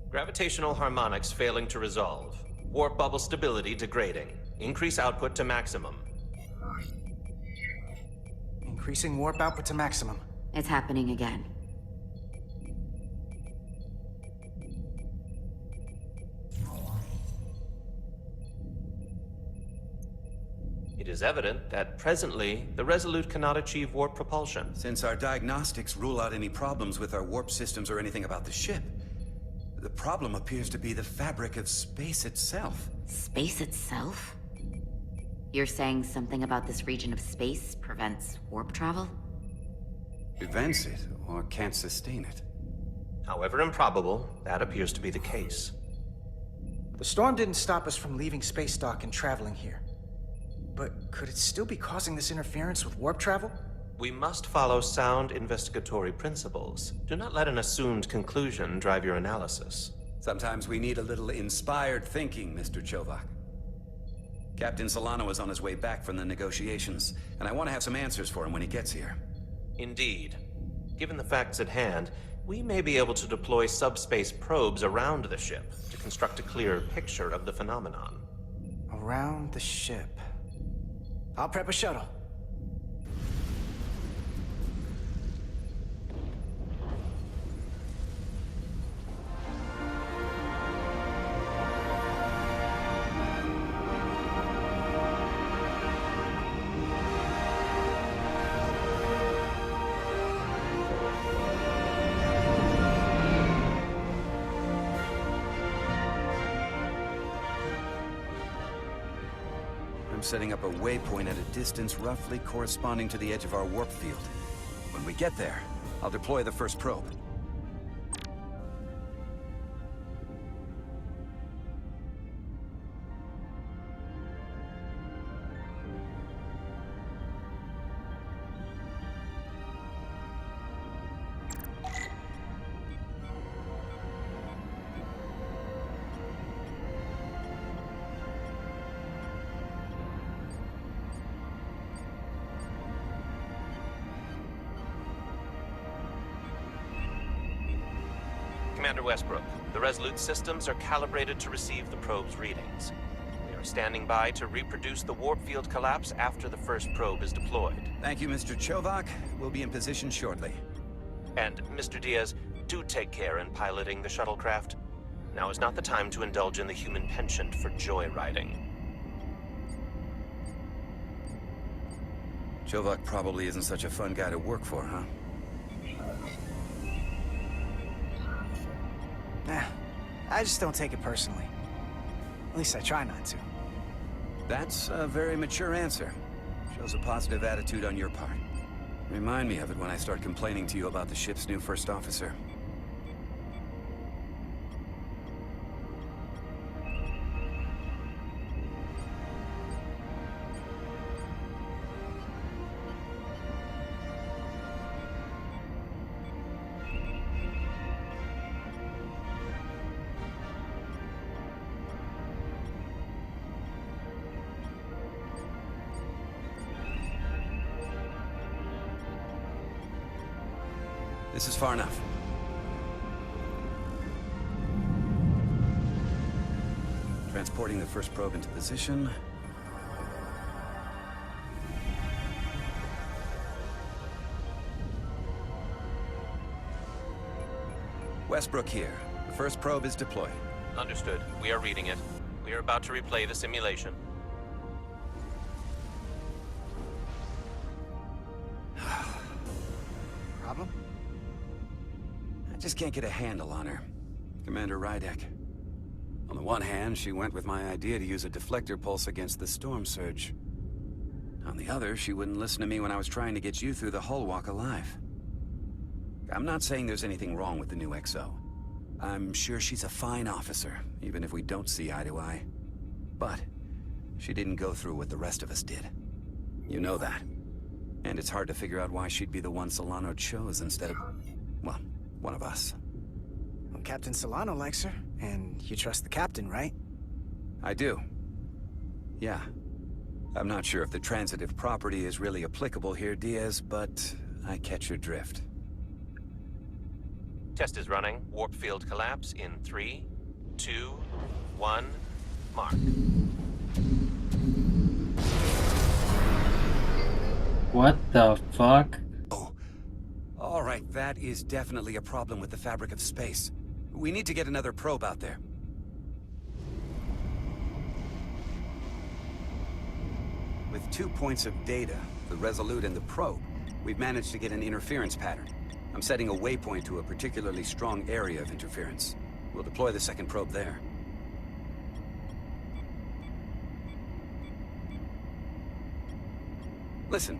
Gravitational harmonics failing to resolve. Warp bubble stability degrading. Increase output to maximum. Increasing warp output to maximum. It's happening again. It is evident that presently, the Resolute cannot achieve warp propulsion. Since our diagnostics rule out any problems with our warp systems or anything about the ship, the problem appears to be the fabric of space itself. Space itself? You're saying something about this region of space prevents warp travel? Prevents it, or can't sustain it. However improbable, that appears to be the case. The storm didn't stop us from leaving space dock and traveling here. But could it still be causing this interference with warp travel? We must follow sound investigatory principles. Do not let an assumed conclusion drive your analysis. Sometimes we need a little inspired thinking, Mr. Chovak. Captain Solano is on his way back from the negotiations, and I want to have some answers for him when he gets here. Indeed. Given the facts at hand, we may be able to deploy subspace probes around the ship to construct a clearer picture of the phenomenon. Around the ship. I'll prep a shuttle. I'm setting up a waypoint at a distance roughly corresponding to the edge of our warp field. When we get there, I'll deploy the first probe. Commander Westbrook, the Resolute systems are calibrated to receive the probe's readings. We are standing by to reproduce the warp field collapse after the first probe is deployed. Thank you, Mr. Chovak. We'll be in position shortly. And, Mr. Diaz, do take care in piloting the shuttlecraft. Now is not the time to indulge in the human penchant for joyriding. Chovak probably isn't such a fun guy to work for, huh? Nah, I just don't take it personally. At least I try not to. That's a very mature answer. Shows a positive attitude on your part. Remind me of it when I start complaining to you about the ship's new first officer. This is far enough. Transporting the first probe into position. Westbrook here. The first probe is deployed. Understood. We are reading it. We are about to replay the simulation. Problem? I just can't get a handle on her. Commander Rydek. On the one hand, she went with my idea to use a deflector pulse against the storm surge. On the other, she wouldn't listen to me when I was trying to get you through the hull walk alive. I'm not saying there's anything wrong with the new XO. I'm sure she's a fine officer, even if we don't see eye to eye. But she didn't go through what the rest of us did. You know that. And it's hard to figure out why she'd be the one Solano chose instead of, well, one of us. Well, Captain Solano likes her, and you trust the captain, right? I do. Yeah. I'm not sure if the transitive property is really applicable here, Diaz, but I catch your drift. Test is running. Warp field collapse in 3, 2, 1, mark. What the fuck? Oh, all right, that is definitely a problem with the fabric of space. We need to get another probe out there. With 2 points of data, the Resolute and the probe, we've managed to get an interference pattern. I'm setting a waypoint to a particularly strong area of interference. We'll deploy the second probe there. Listen,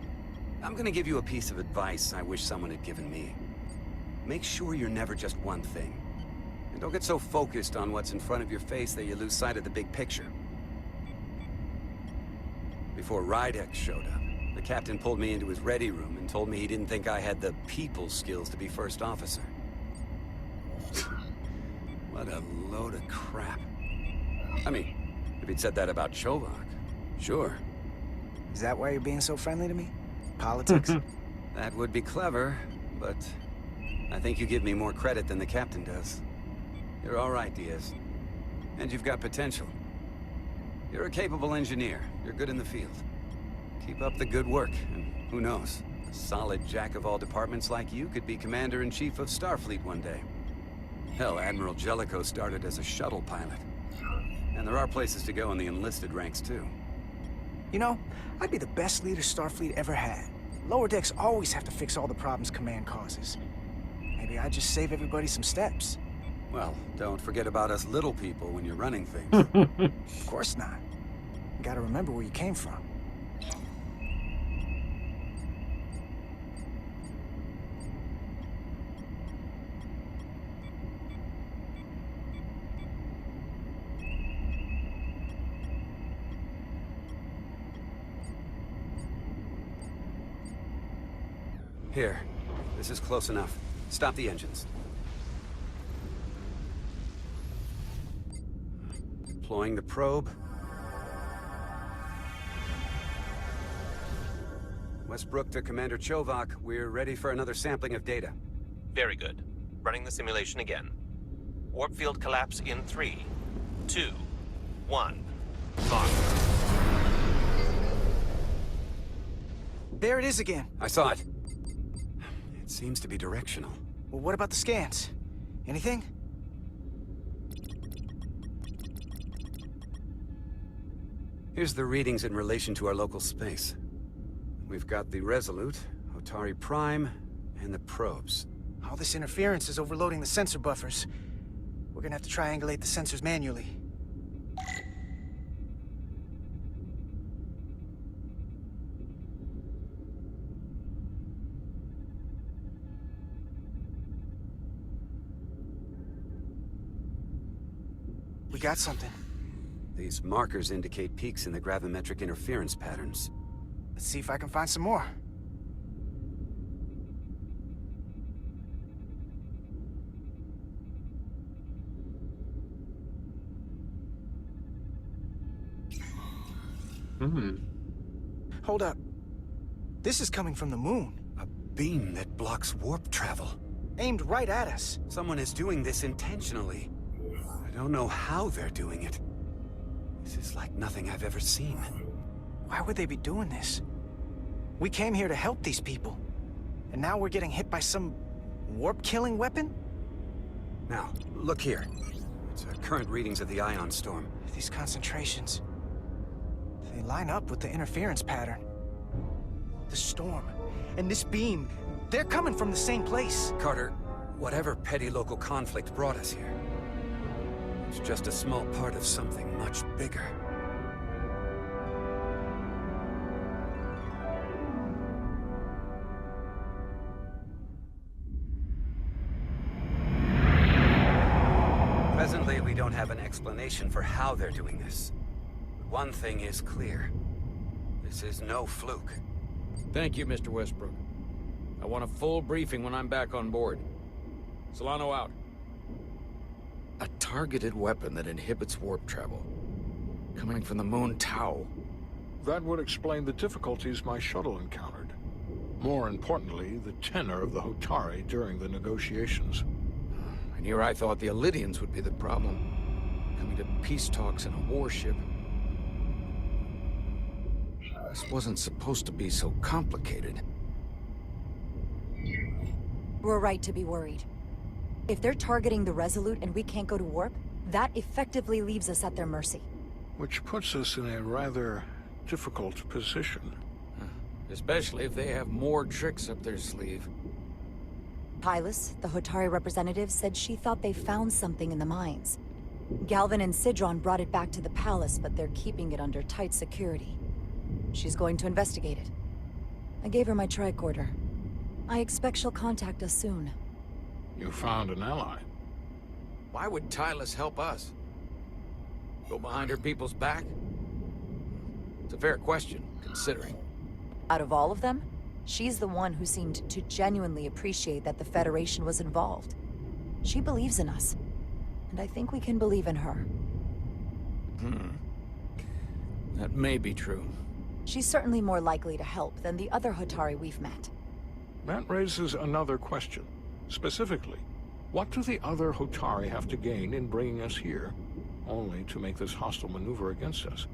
I'm gonna give you a piece of advice I wish someone had given me. Make sure you're never just one thing. And don't get so focused on what's in front of your face that you lose sight of the big picture. Before Rydek showed up, the captain pulled me into his ready room and told me he didn't think I had the people skills to be first officer. What a load of crap. I mean, if he'd said that about Chovak, sure. Is that why you're being so friendly to me? Politics? That would be clever, but I think you give me more credit than the captain does. You're all right, Diaz. And you've got potential. You're a capable engineer. You're good in the field. Keep up the good work, and who knows? A solid jack of all departments like you could be Commander-in-Chief of Starfleet one day. Hell, Admiral Jellicoe started as a shuttle pilot. And there are places to go in the enlisted ranks, too. You know, I'd be the best leader Starfleet ever had. Lower decks always have to fix all the problems Command causes. Maybe I'd just save everybody some steps. Well, don't forget about us little people when you're running things. Of course not. You gotta remember where you came from. Here. This is close enough. Stop the engines. Deploying the probe. Westbrook to Commander Chovak. We're ready for another sampling of data. Very good. Running the simulation again. Warp field collapse in 3, 2, 1, mark. There it is again. I saw it. It seems to be directional. Well, what about the scans? Anything? Here's the readings in relation to our local space. We've got the Resolute, Otari Prime, and the probes. All this interference is overloading the sensor buffers. We're gonna have to triangulate the sensors manually. We got something. These markers indicate peaks in the gravimetric interference patterns. Let's see if I can find some more. Hold up. This is coming from the moon. A beam that blocks warp travel. Aimed right at us. Someone is doing this intentionally. I don't know how they're doing it. This is like nothing I've ever seen. Why would they be doing this? We came here to help these people. And now we're getting hit by some warp-killing weapon? Now, look here. It's current readings of the ion storm. These concentrations... they line up with the interference pattern. The storm and this beam, they're coming from the same place. Carter, whatever petty local conflict brought us here, it's just a small part of something much bigger. Presently, we don't have an explanation for how they're doing this. But one thing is clear. This is no fluke. Thank you, Mr. Westbrook. I want a full briefing when I'm back on board. Solano out. A targeted weapon that inhibits warp travel. Coming from the moon Tau. That would explain the difficulties my shuttle encountered. More importantly, the tenor of the Hotari during the negotiations. And here I thought the Illidians would be the problem. Coming to peace talks in a warship. This wasn't supposed to be so complicated. We're right to be worried. If they're targeting the Resolute and we can't go to warp, that effectively leaves us at their mercy. Which puts us in a rather difficult position. Especially if they have more tricks up their sleeve. Hylas, the Hotari representative, said she thought they found something in the mines. Galvin and Sidron brought it back to the palace, but they're keeping it under tight security. She's going to investigate it. I gave her my tricorder. I expect she'll contact us soon. You found an ally. Why would Tylus help us? Go behind her people's back? It's a fair question, considering. Out of all of them, she's the one who seemed to genuinely appreciate that the Federation was involved. She believes in us, and I think we can believe in her. That may be true. She's certainly more likely to help than the other Hotari we've met. That raises another question. Specifically, what do the other Hotari have to gain in bringing us here, only to make this hostile maneuver against us?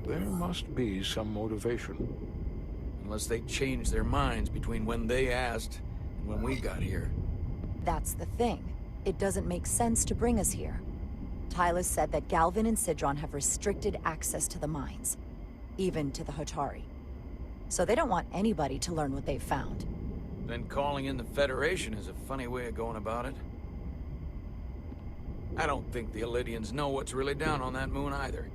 There must be some motivation. Unless they changed their minds between when they asked and when we got here. That's the thing. It doesn't make sense to bring us here. Tylus said that Galvin and Sidron have restricted access to the mines, even to the Hotari. So they don't want anybody to learn what they've found. Then calling in the Federation is a funny way of going about it. I don't think the Illidians know what's really down on that moon either.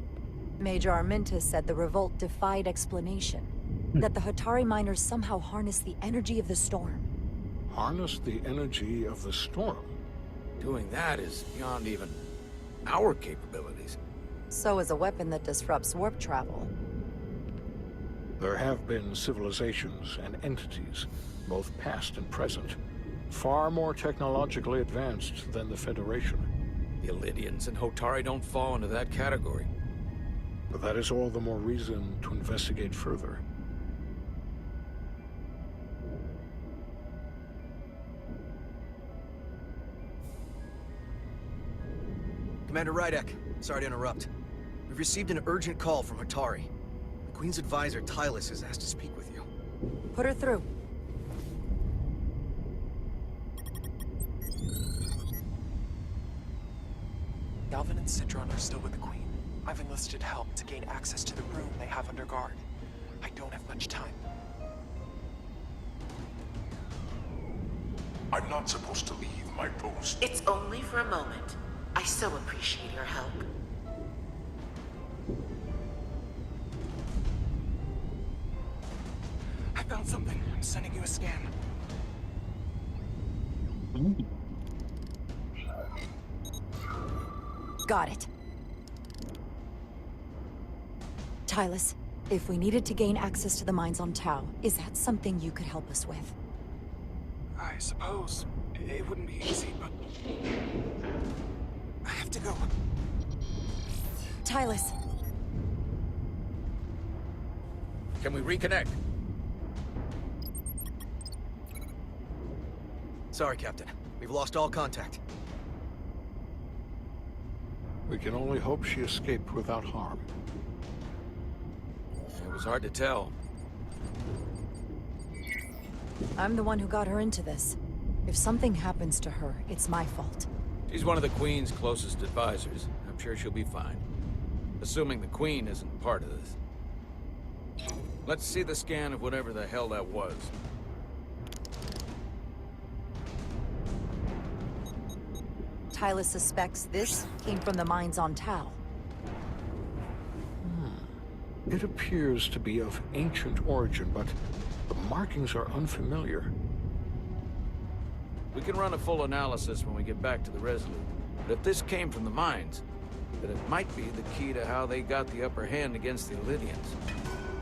Major Armintus said the revolt defied explanation. That the Hotari miners somehow harnessed the energy of the storm. Harness the energy of the storm? Doing that is beyond even our capabilities. So is a weapon that disrupts warp travel. There have been civilizations and entities, both past and present, far more technologically advanced than the Federation. The Illidians and Hotari don't fall into that category. But that is all the more reason to investigate further. Commander Rydek, sorry to interrupt. We've received an urgent call from Hotari. The Queen's advisor, Tylus, has asked to speak with you. Put her through. Galvin and Sidron are still with the Queen. I've enlisted help to gain access to the room they have under guard. I don't have much time. I'm not supposed to leave my post. It's only for a moment. I so appreciate your help. I found something. I'm sending you a scan. Got it. Tylus, if we needed to gain access to the mines on Tau, is that something you could help us with? I suppose it wouldn't be easy, but I have to go. Tylus. Can we reconnect? Sorry, Captain. We've lost all contact. We can only hope she escaped without harm. It was hard to tell. I'm the one who got her into this. If something happens to her, it's my fault. She's one of the Queen's closest advisors. I'm sure she'll be fine. Assuming the Queen isn't part of this. Let's see the scan of whatever the hell that was. Tylus suspects this came from the mines on Tau. It appears to be of ancient origin, but the markings are unfamiliar. We can run a full analysis when we get back to the Resolute. But if this came from the mines, then it might be the key to how they got the upper hand against the Illidians.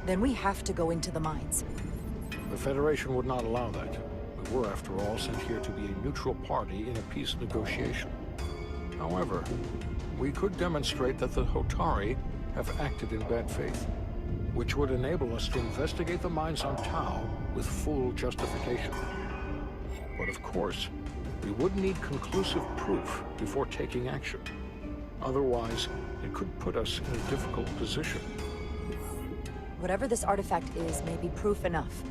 Then we have to go into the mines. The Federation would not allow that. We were, after all, sent here to be a neutral party in a peace negotiation. However, we could demonstrate that the Hotari have acted in bad faith, which would enable us to investigate the mines on Tau with full justification. But of course, We would need conclusive proof before taking action. Otherwise, it could put us in a difficult position. Whatever this artifact is may be proof enough.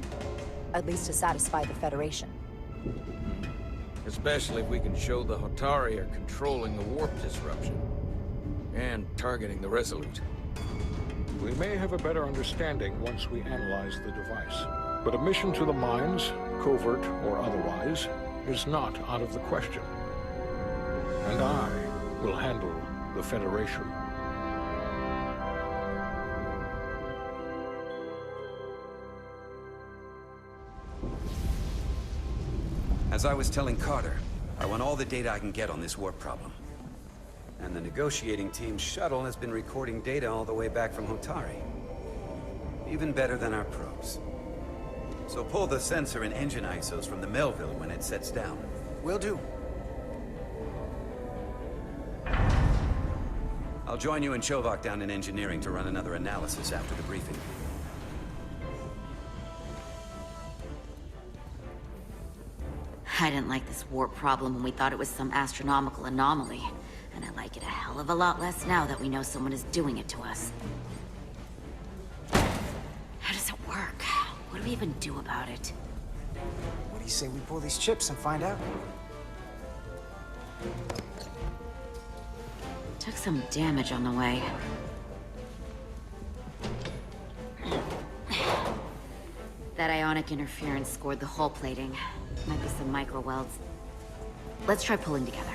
At least to satisfy the Federation. Especially if we can show the Hotari are controlling the warp disruption. And targeting the Resolute. We may have a better understanding once we analyze the device. But a mission to the mines, covert or otherwise, is not out of the question. And I will handle the Federation. As I was telling Carter, I want all the data I can get on this warp problem. And the negotiating team's shuttle has been recording data all the way back from Hotari. Even better than our probes. So pull the sensor and engine ISOs from the Melville when it sets down. Will do. I'll join you and Chovak down in engineering to run another analysis after the briefing. I didn't like this warp problem when we thought it was some astronomical anomaly. And I like it a hell of a lot less now that we know someone is doing it to us. How does it work? What do we even do about it? What do you say we pull these chips and find out? Took some damage on the way. That ionic interference scored the hull plating. Might be some micro welds. Let's try pulling together.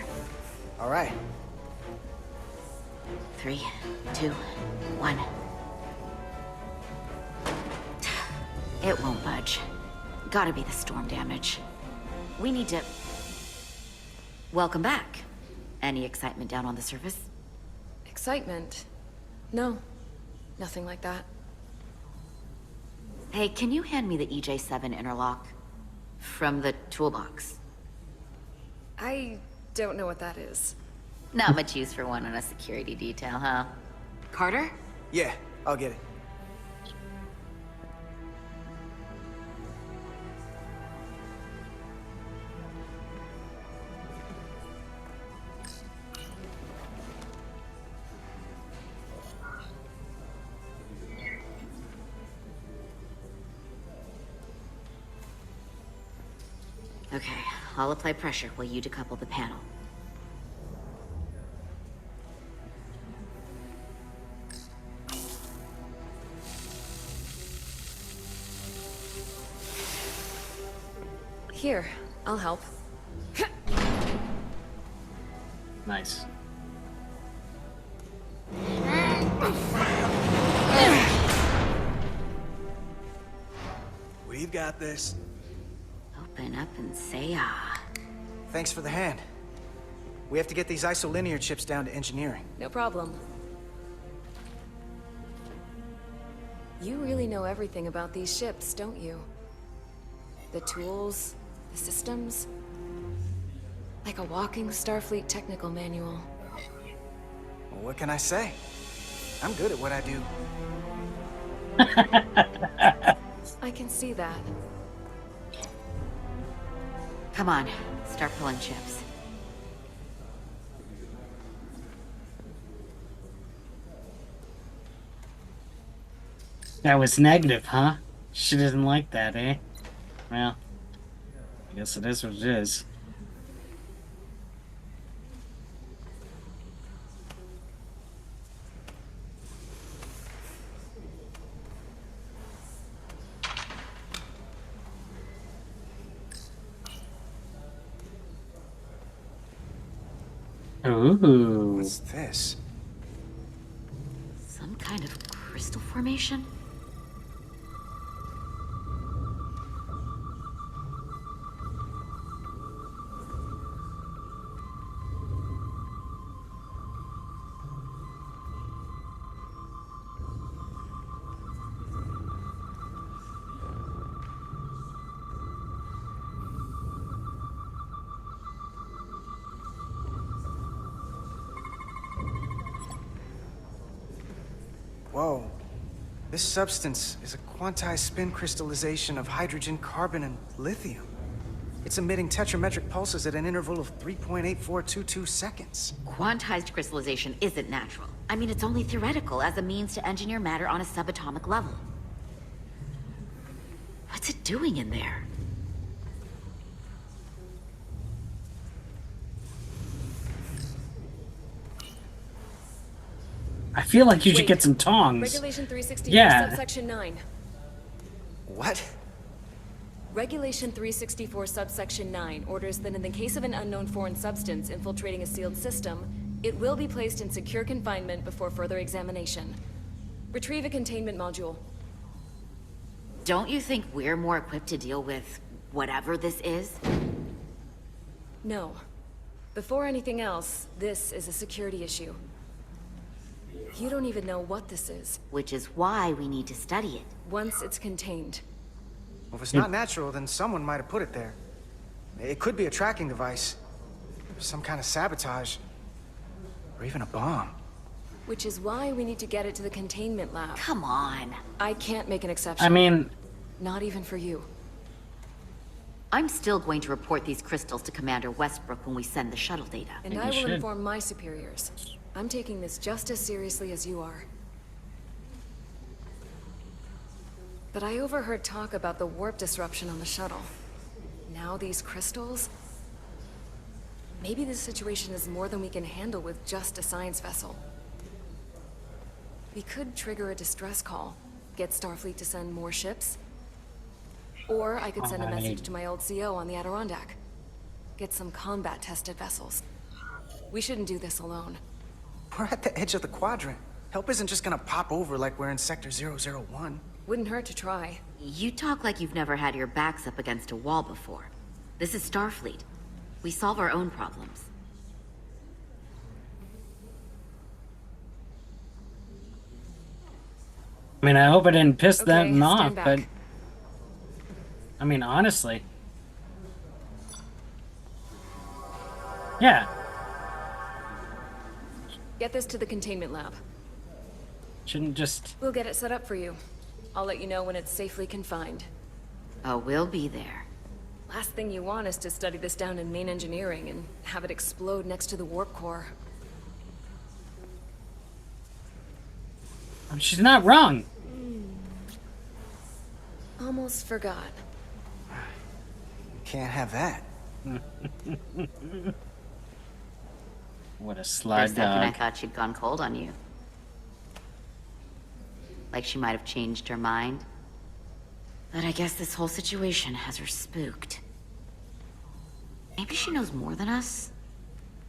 All right. 3, 2, 1. It won't budge. Gotta be the storm damage. We need to... Welcome back. Any excitement down on the surface? Excitement? No. Nothing like that. Hey, can you hand me the EJ7 interlock? From the toolbox. I don't know what that is. Not much use for one on a security detail, huh? Carter? Yeah, I'll get it. Okay, I'll apply pressure while you decouple the panel. Here, I'll help. Nice. We've got this. Open up and say ah. Thanks for the hand. We have to get these isolinear chips down to engineering. No problem. You really know everything about these ships, don't you? The tools, the systems. Like a walking Starfleet technical manual. Well, what can I say? I'm good at what I do. I can see that. Come on, start pulling chips. That was negative, huh? She didn't like that, eh? Well, I guess it is what it is. Ooh. What's this? Some kind of crystal formation? Whoa. This substance is a quantized spin crystallization of hydrogen, carbon, and lithium. It's emitting tetrametric pulses at an interval of 3.8422 seconds. Quantized crystallization isn't natural. I mean, it's only theoretical as a means to engineer matter on a subatomic level. What's it doing in there? I feel like you should get some tongs. Regulation 364, Yeah. subsection 9. What? Regulation 364, subsection 9 orders that in the case of an unknown foreign substance infiltrating a sealed system, it will be placed in secure confinement before further examination. Retrieve a containment module. Don't you think we're more equipped to deal with whatever this is? No. Before anything else, this is a security issue. You don't even know what this is. Which is why we need to study it. Once it's contained. Well, if it's not natural, then someone might have put it there. It could be a tracking device. Some kind of sabotage. Or even a bomb. Which is why we need to get it to the containment lab. Come on. I can't make an exception. I mean... Not even for you. I'm still going to report these crystals to Commander Westbrook when we send the shuttle data. And I will inform my superiors. I'm taking this just as seriously as you are. But I overheard talk about the warp disruption on the shuttle. Now these crystals? Maybe this situation is more than we can handle with just a science vessel. We could trigger a distress call, get Starfleet to send more ships. Or I could send a message to my old CO on the Adirondack. Get some combat-tested vessels. We shouldn't do this alone. We're at the edge of the quadrant. Help isn't just gonna pop over like we're in Sector 001. Wouldn't hurt to try. You talk like you've never had your backs up against a wall before. This is Starfleet. We solve our own problems. I mean, I hope I didn't piss Okay, them off, stand but... back. I mean, honestly. Yeah. Get this to the containment lab. Shouldn't just... We'll get it set up for you. I'll let you know when it's safely confined. Oh, we'll be there. Last thing you want is to study this down in main engineering and have it explode next to the warp core. She's not wrong. Almost forgot. Can't have that. What a For a sly second, I dog. thought she'd gone cold on you. Like she might have changed her mind. But I guess this whole situation has her spooked. Maybe she knows more than us?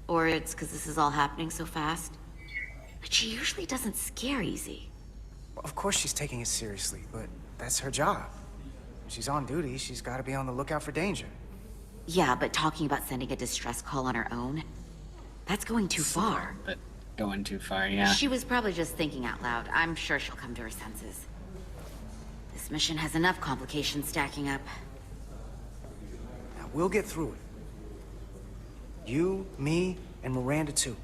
Or it's because this is all happening so fast? But she usually doesn't scare easy. Well, of course she's taking it seriously, but that's her job. When she's on duty, she's got to be on the lookout for danger. Yeah, but talking about sending a distress call on her own? That's going too far. But going too far, yeah. She was probably just thinking out loud. I'm sure she'll come to her senses. This mission has enough complications stacking up. Now, we'll get through it. You, me, and Miranda too.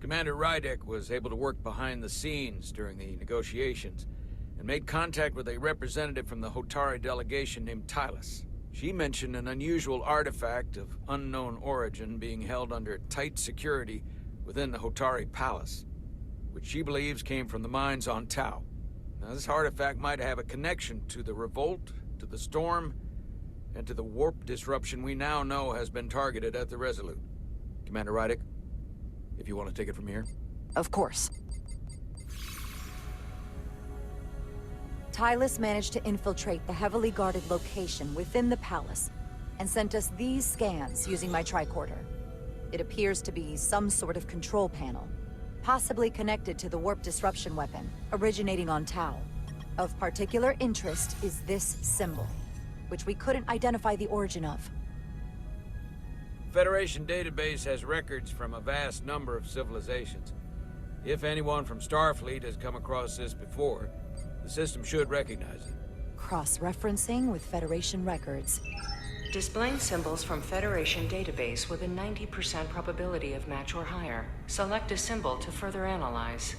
Commander Rydek was able to work behind the scenes during the negotiations and made contact with a representative from the Hotari delegation named Tylus. She mentioned an unusual artifact of unknown origin being held under tight security within the Hotari Palace, which she believes came from the mines on Tau. Now, this artifact might have a connection to the revolt, to the storm, and to the warp disruption we now know has been targeted at the Resolute. Commander Rydek, if you want to take it from here. Of course. Tylus managed to infiltrate the heavily guarded location within the palace and sent us these scans using my tricorder. It appears to be some sort of control panel, possibly connected to the warp disruption weapon originating on Tau. Of particular interest is this symbol, which we couldn't identify the origin of. Federation database has records from a vast number of civilizations. If anyone from Starfleet has come across this before, the system should recognize it. Cross-referencing with Federation records. Displaying symbols from Federation database with a 90% probability of match or higher. Select a symbol to further analyze.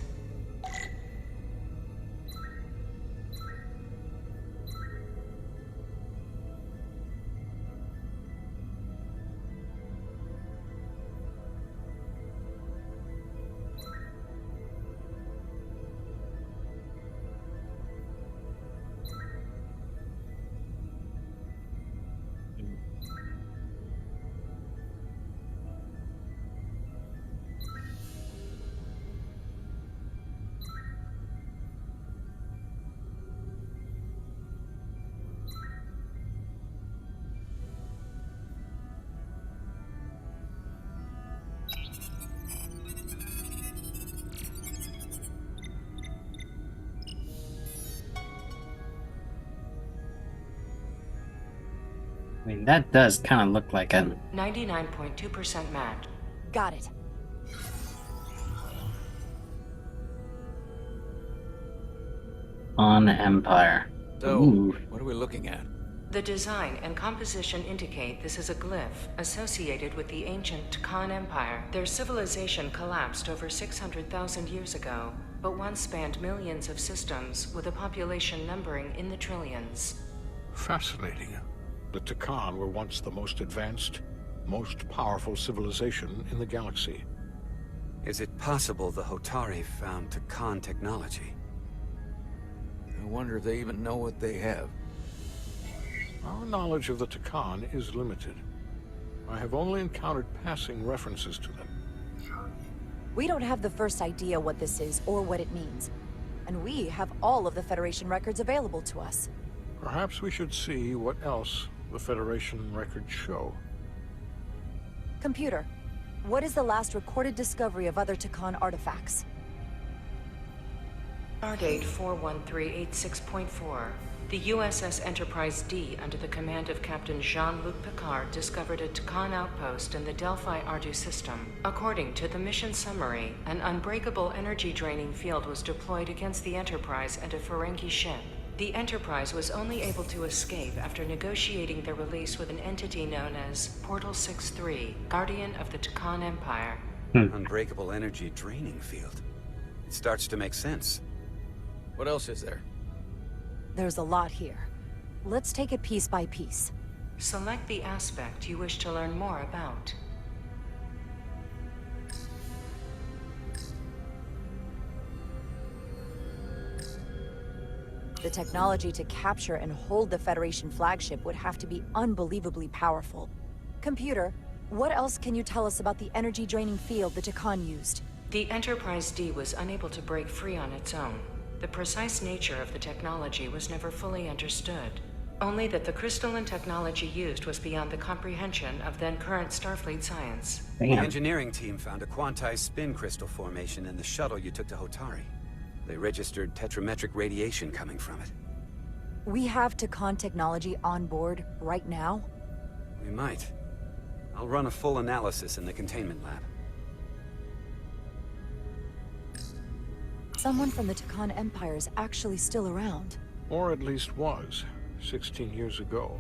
I mean, that does kind of look like a... 99.2% match. Got it. on Empire. So, Ooh. what are we looking at? The design and composition indicate this is a glyph associated with the ancient Khan Empire. Their civilization collapsed over 600,000 years ago, but once spanned millions of systems with a population numbering in the trillions. Fascinating. The Takan were once the most advanced, most powerful civilization in the galaxy. Is it possible the Hotari found Takan technology? I wonder if they even know what they have. Our knowledge of the Takan is limited. I have only encountered passing references to them. We don't have the first idea what this is or what it means. And we have all of the Federation records available to us. Perhaps we should see what else the Federation records show. Computer, what is the last recorded discovery of other Takan artifacts? Stardate 41386.4. The USS Enterprise D, under the command of Captain Jean-Luc Picard, discovered a Takan outpost in the Delphi-Ardu system. According to the mission summary, an unbreakable energy-draining field was deployed against the Enterprise and a Ferengi ship. The Enterprise was only able to escape after negotiating their release with an entity known as Portal 6-3, Guardian of the Takan Empire. Unbreakable energy draining field. It starts to make sense. What else is there? There's a lot here. Let's take it piece by piece. Select the aspect you wish to learn more about. The technology to capture and hold the Federation flagship would have to be unbelievably powerful. Computer, what else can you tell us about the energy-draining field the Takan used? The Enterprise D was unable to break free on its own. The precise nature of the technology was never fully understood. Only that the crystalline technology used was beyond the comprehension of then-current Starfleet science. The engineering team found a quantized spin crystal formation in the shuttle you took to Hotari. They registered tetrametric radiation coming from it. We have Takan technology on board right now? We might. I'll run a full analysis in the containment lab. Someone from the Takan Empire is actually still around. Or at least was, 16 years ago.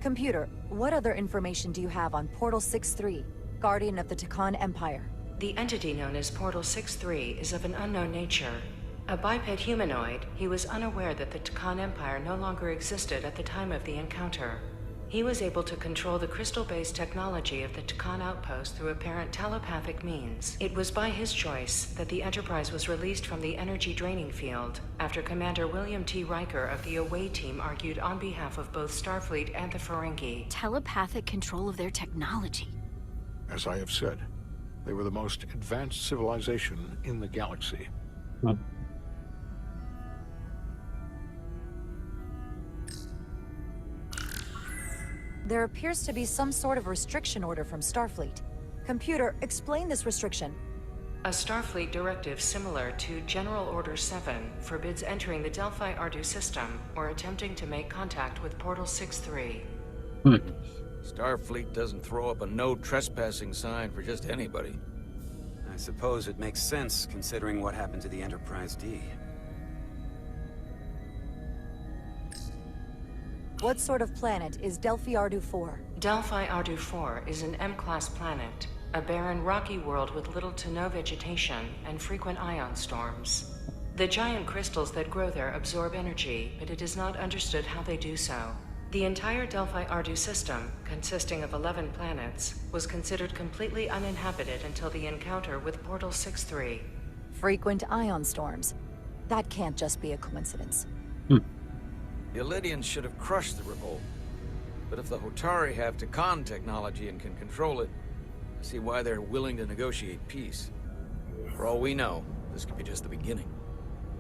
Computer, what other information do you have on Portal 6-3, Guardian of the Takan Empire? The entity known as Portal 6-3 is of an unknown nature. A biped humanoid, he was unaware that the Takan Empire no longer existed at the time of the encounter. He was able to control the crystal-based technology of the Takan outpost through apparent telepathic means. It was by his choice that the Enterprise was released from the energy-draining field after Commander William T. Riker of the Away Team argued on behalf of both Starfleet and the Ferengi. Telepathic control of their technology. As I have said, they were the most advanced civilization in the galaxy. There appears to be some sort of restriction order from Starfleet. Computer, explain this restriction. A Starfleet directive similar to General Order 7 forbids entering the Delphi-Ardu system or attempting to make contact with Portal 6-3. Starfleet doesn't throw up a no trespassing sign for just anybody. I suppose it makes sense considering what happened to the Enterprise D. What sort of planet is Delphi-Ardu 4? Delphi-Ardu 4 is an M-class planet, a barren rocky world with little to no vegetation and frequent ion storms. The giant crystals that grow there absorb energy, but it is not understood how they do so. The entire Delphi-Ardu system, consisting of 11 planets, was considered completely uninhabited until the encounter with Portal 6-3. Frequent ion storms. That can't just be a coincidence. The Elydians should have crushed the revolt. But if the Hotari have Takan technology and can control it, I see why they're willing to negotiate peace. For all we know, this could be just the beginning.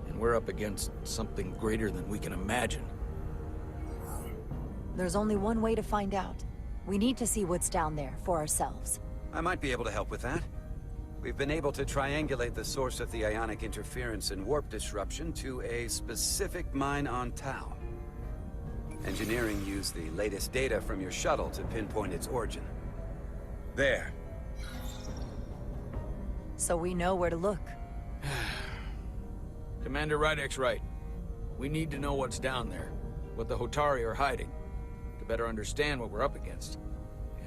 And we're up against something greater than we can imagine. There's only one way to find out. We need to see what's down there for ourselves. I might be able to help with that. We've been able to triangulate the source of the ionic interference and warp disruption to a specific mine on Tau. Engineering used the latest data from your shuttle to pinpoint its origin. There. So we know where to look. Commander Rydek's right. We need to know what's down there, what the Hotari are hiding, to better understand what we're up against,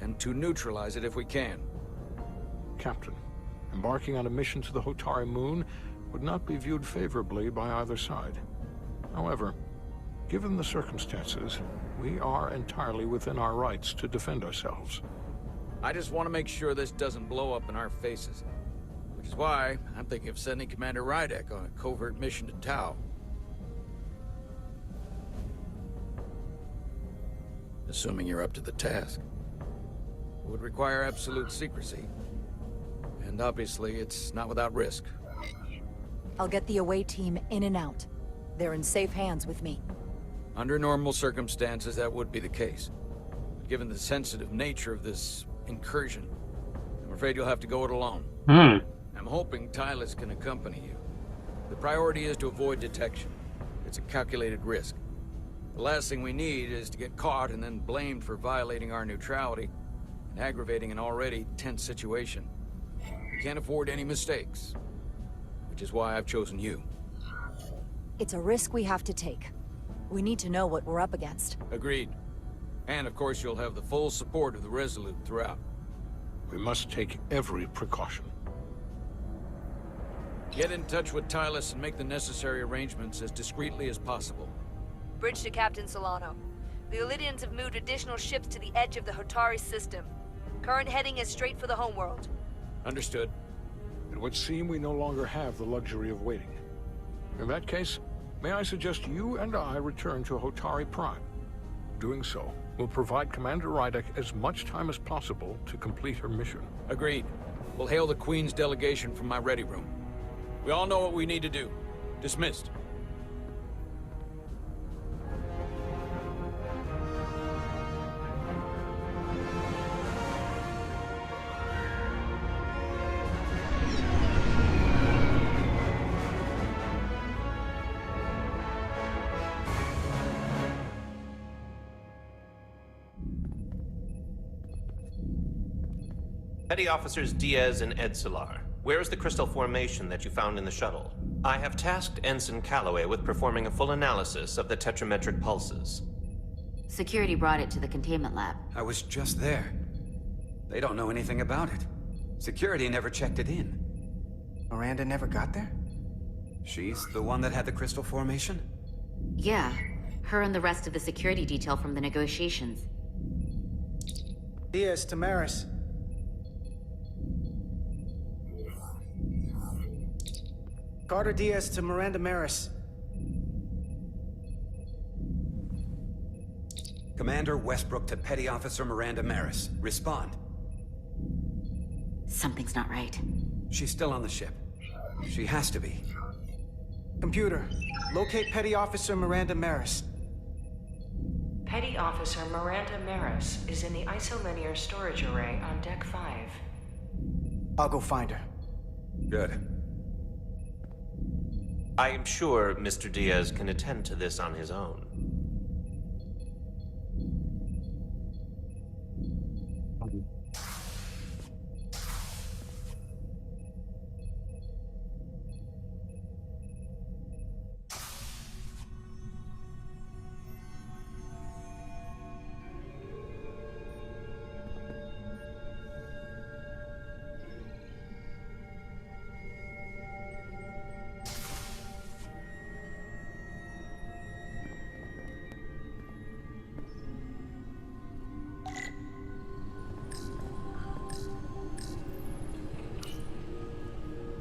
and to neutralize it if we can. Captain, embarking on a mission to the Hotari moon would not be viewed favorably by either side. However, given the circumstances, we are entirely within our rights to defend ourselves. I just want to make sure this doesn't blow up in our faces. Which is why I'm thinking of sending Commander Rydek on a covert mission to Tau. Assuming you're up to the task. It would require absolute secrecy. And obviously, it's not without risk. I'll get the away team in and out. They're in safe hands with me. Under normal circumstances, that would be the case. But given the sensitive nature of this incursion, I'm afraid you'll have to go it alone. I'm hoping Tylus can accompany you. The priority is to avoid detection. It's a calculated risk. The last thing we need is to get caught and then blamed for violating our neutrality and aggravating an already tense situation. We can't afford any mistakes, which is why I've chosen you. It's a risk we have to take. We need to know what we're up against. Agreed. And of course you'll have the full support of the Resolute throughout. We must take every precaution. Get in touch with Tylus and make the necessary arrangements as discreetly as possible. Bridge to Captain Solano. The Illidians have moved additional ships to the edge of the Hotari system. Current heading is straight for the homeworld. Understood. It would seem we no longer have the luxury of waiting. In that case, may I suggest you and I return to Hotari Prime? Doing so will provide Commander Rydek as much time as possible to complete her mission. Agreed. We'll hail the Queen's delegation from my ready room. We all know what we need to do. Dismissed. Petty Officers Diaz and Edsolar, where is the crystal formation that you found in the shuttle? I have tasked Ensign Calloway with performing a full analysis of the tetrametric pulses. Security brought it to the containment lab. I was just there. They don't know anything about it. Security never checked it in. Miranda never got there? She's the one that had the crystal formation? Yeah, her and the rest of the security detail from the negotiations. Diaz, Tamaris. Carter Diaz to Miranda Maris. Commander Westbrook to Petty Officer Miranda Maris. Respond. Something's not right. She's still on the ship. She has to be. Computer, locate Petty Officer Miranda Maris. Petty Officer Miranda Maris is in the isolinear storage array on Deck 5. I'll go find her. Good. I am sure Mr. Diaz can attend to this on his own.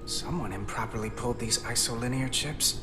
Someone improperly pulled these isolinear chips.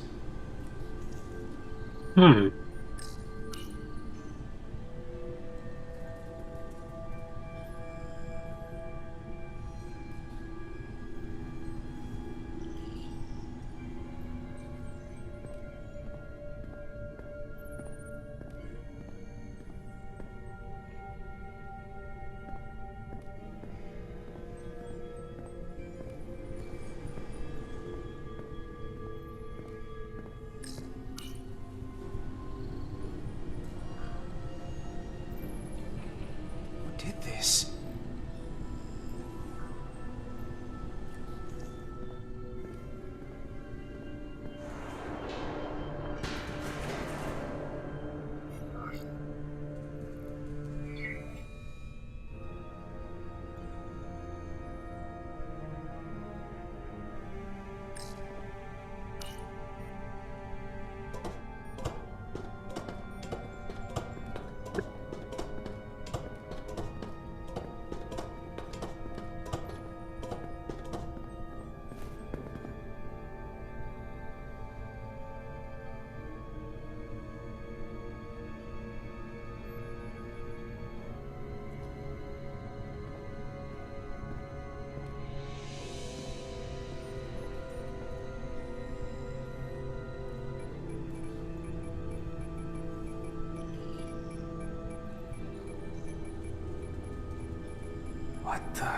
What the...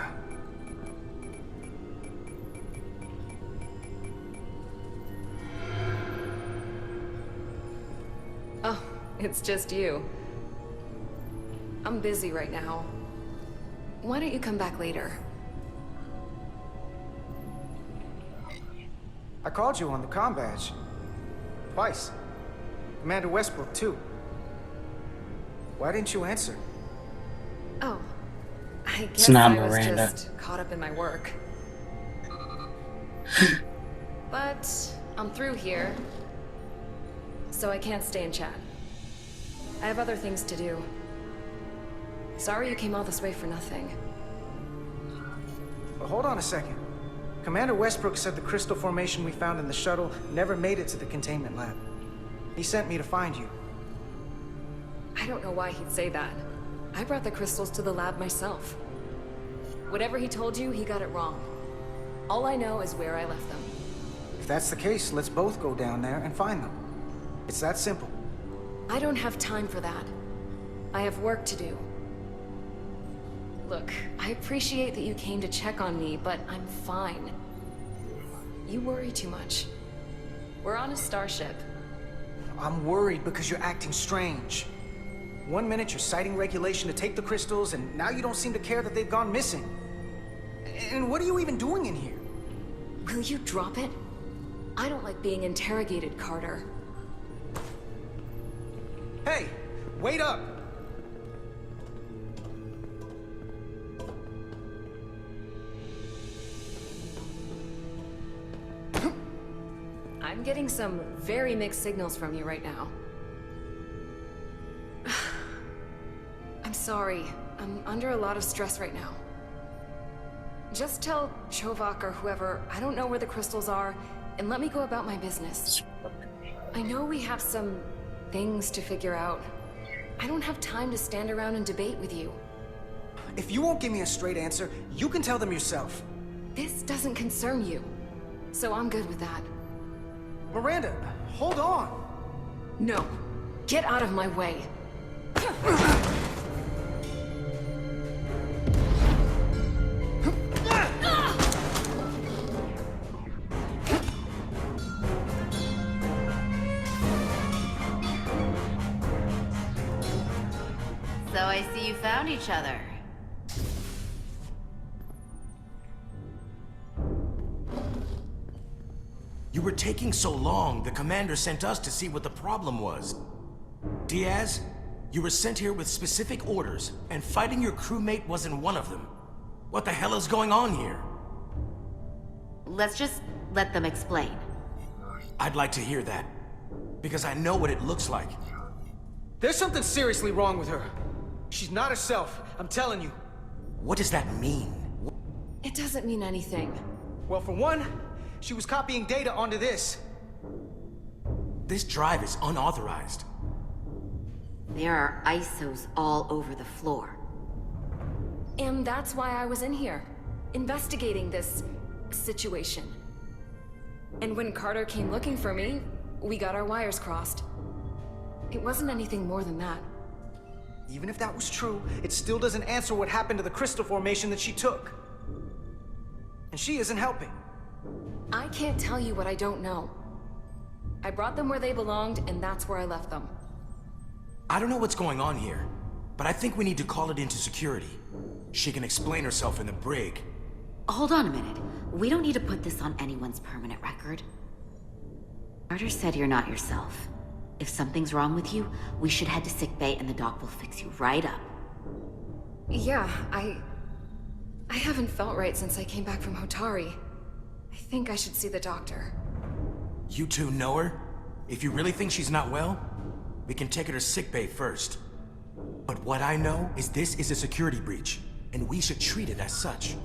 Oh, it's just you. I'm busy right now. Why don't you come back later? I called you on the comm badge. Twice. Commander Westbrook, too. Why didn't you answer? Oh, I It's guess not I was Miranda. just caught up in my work. But I'm through here, so I can't stay and chat. I have other things to do. Sorry you came all this way for nothing. But hold on a second. Commander Westbrook said the crystal formation we found in the shuttle never made it to the containment lab. He sent me to find you. I don't know why he'd say that. I brought the crystals to the lab myself. Whatever he told you, he got it wrong. All I know is where I left them. If that's the case, let's both go down there and find them. It's that simple. I don't have time for that. I have work to do. Look, I appreciate that you came to check on me, but I'm fine. You worry too much. We're on a starship. I'm worried because you're acting strange. 1 minute you're citing regulation to take the crystals, and now you don't seem to care that they've gone missing. And what are you even doing in here? Will you drop it? I don't like being interrogated, Carter. Hey, wait up! I'm getting some very mixed signals from you right now. I'm sorry. I'm under a lot of stress right now. Just tell Chovak or whoever I don't know where the crystals are, and let me go about my business. I know we have some things to figure out. I don't have time to stand around and debate with you. If you won't give me a straight answer, you can tell them yourself. This doesn't concern you, so I'm good with that. Miranda, hold on! No. Get out of my way. So I see you found each other. You were taking so long, the commander sent us to see what the problem was. Diaz, you were sent here with specific orders, and fighting your crewmate wasn't one of them. What the hell is going on here? Let's just let them explain. I'd like to hear that, because I know what it looks like. There's something seriously wrong with her. She's not herself, I'm telling you. What does that mean? It doesn't mean anything. Well, for one, she was copying data onto this. This drive is unauthorized. There are ISOs all over the floor. And that's why I was in here, investigating this situation. And when Carter came looking for me, we got our wires crossed. It wasn't anything more than that. Even if that was true, it still doesn't answer what happened to the crystal formation that she took. And she isn't helping. I can't tell you what I don't know. I brought them where they belonged, and that's where I left them. I don't know what's going on here, but I think we need to call it into security. She can explain herself in the brig. Hold on a minute. We don't need to put this on anyone's permanent record. Carter said you're not yourself. If something's wrong with you, we should head to sickbay and the doc will fix you right up. Yeah, I haven't felt right since I came back from Hotari. I think I should see the doctor. You two know her? If you really think she's not well, we can take her to sickbay first. But what I know is this is a security breach, and we should treat it as such.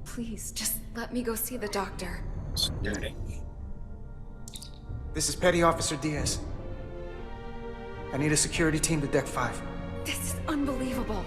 Please, just let me go see the doctor. Security. This is Petty Officer Diaz. I need a security team to Deck 5. This is unbelievable.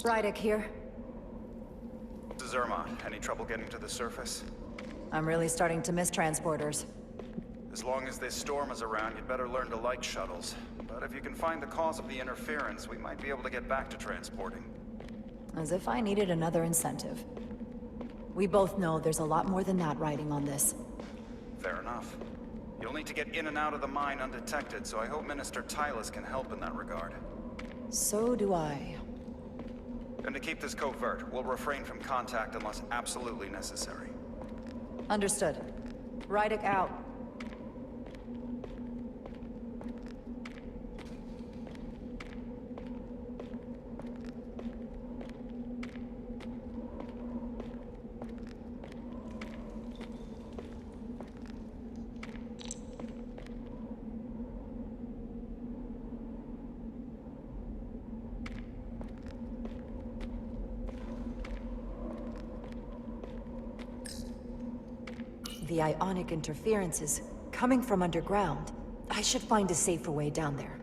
Rydick here. This is Irma. Any trouble getting to the surface? I'm really starting to miss transporters. As long as this storm is around, you'd better learn to like shuttles. But if you can find the cause of the interference, we might be able to get back to transporting. As if I needed another incentive. We both know there's a lot more than that riding on this. Fair enough. You'll need to get in and out of the mine undetected, so I hope Minister Tylus can help in that regard. So do I. And to keep this covert, we'll refrain from contact unless absolutely necessary. Understood. Rydick out. The ionic interference is coming from underground. I should find a safer way down there.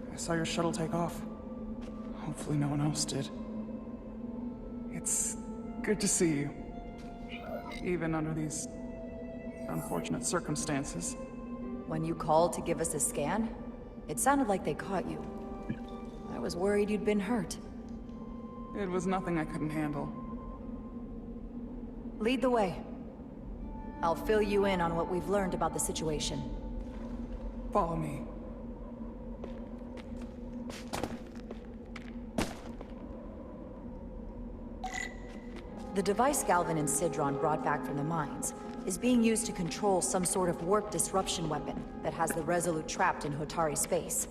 I saw your shuttle take off. Hopefully no one else did. It's good to see you. Even under these unfortunate circumstances. When you called to give us a scan, it sounded like they caught you. I was worried you'd been hurt. It was nothing I couldn't handle. Lead the way. I'll fill you in on what we've learned about the situation. Follow me. The device Galvin and Sidron brought back from the mines is being used to control some sort of warp disruption weapon that has the Resolute trapped in Hotari space.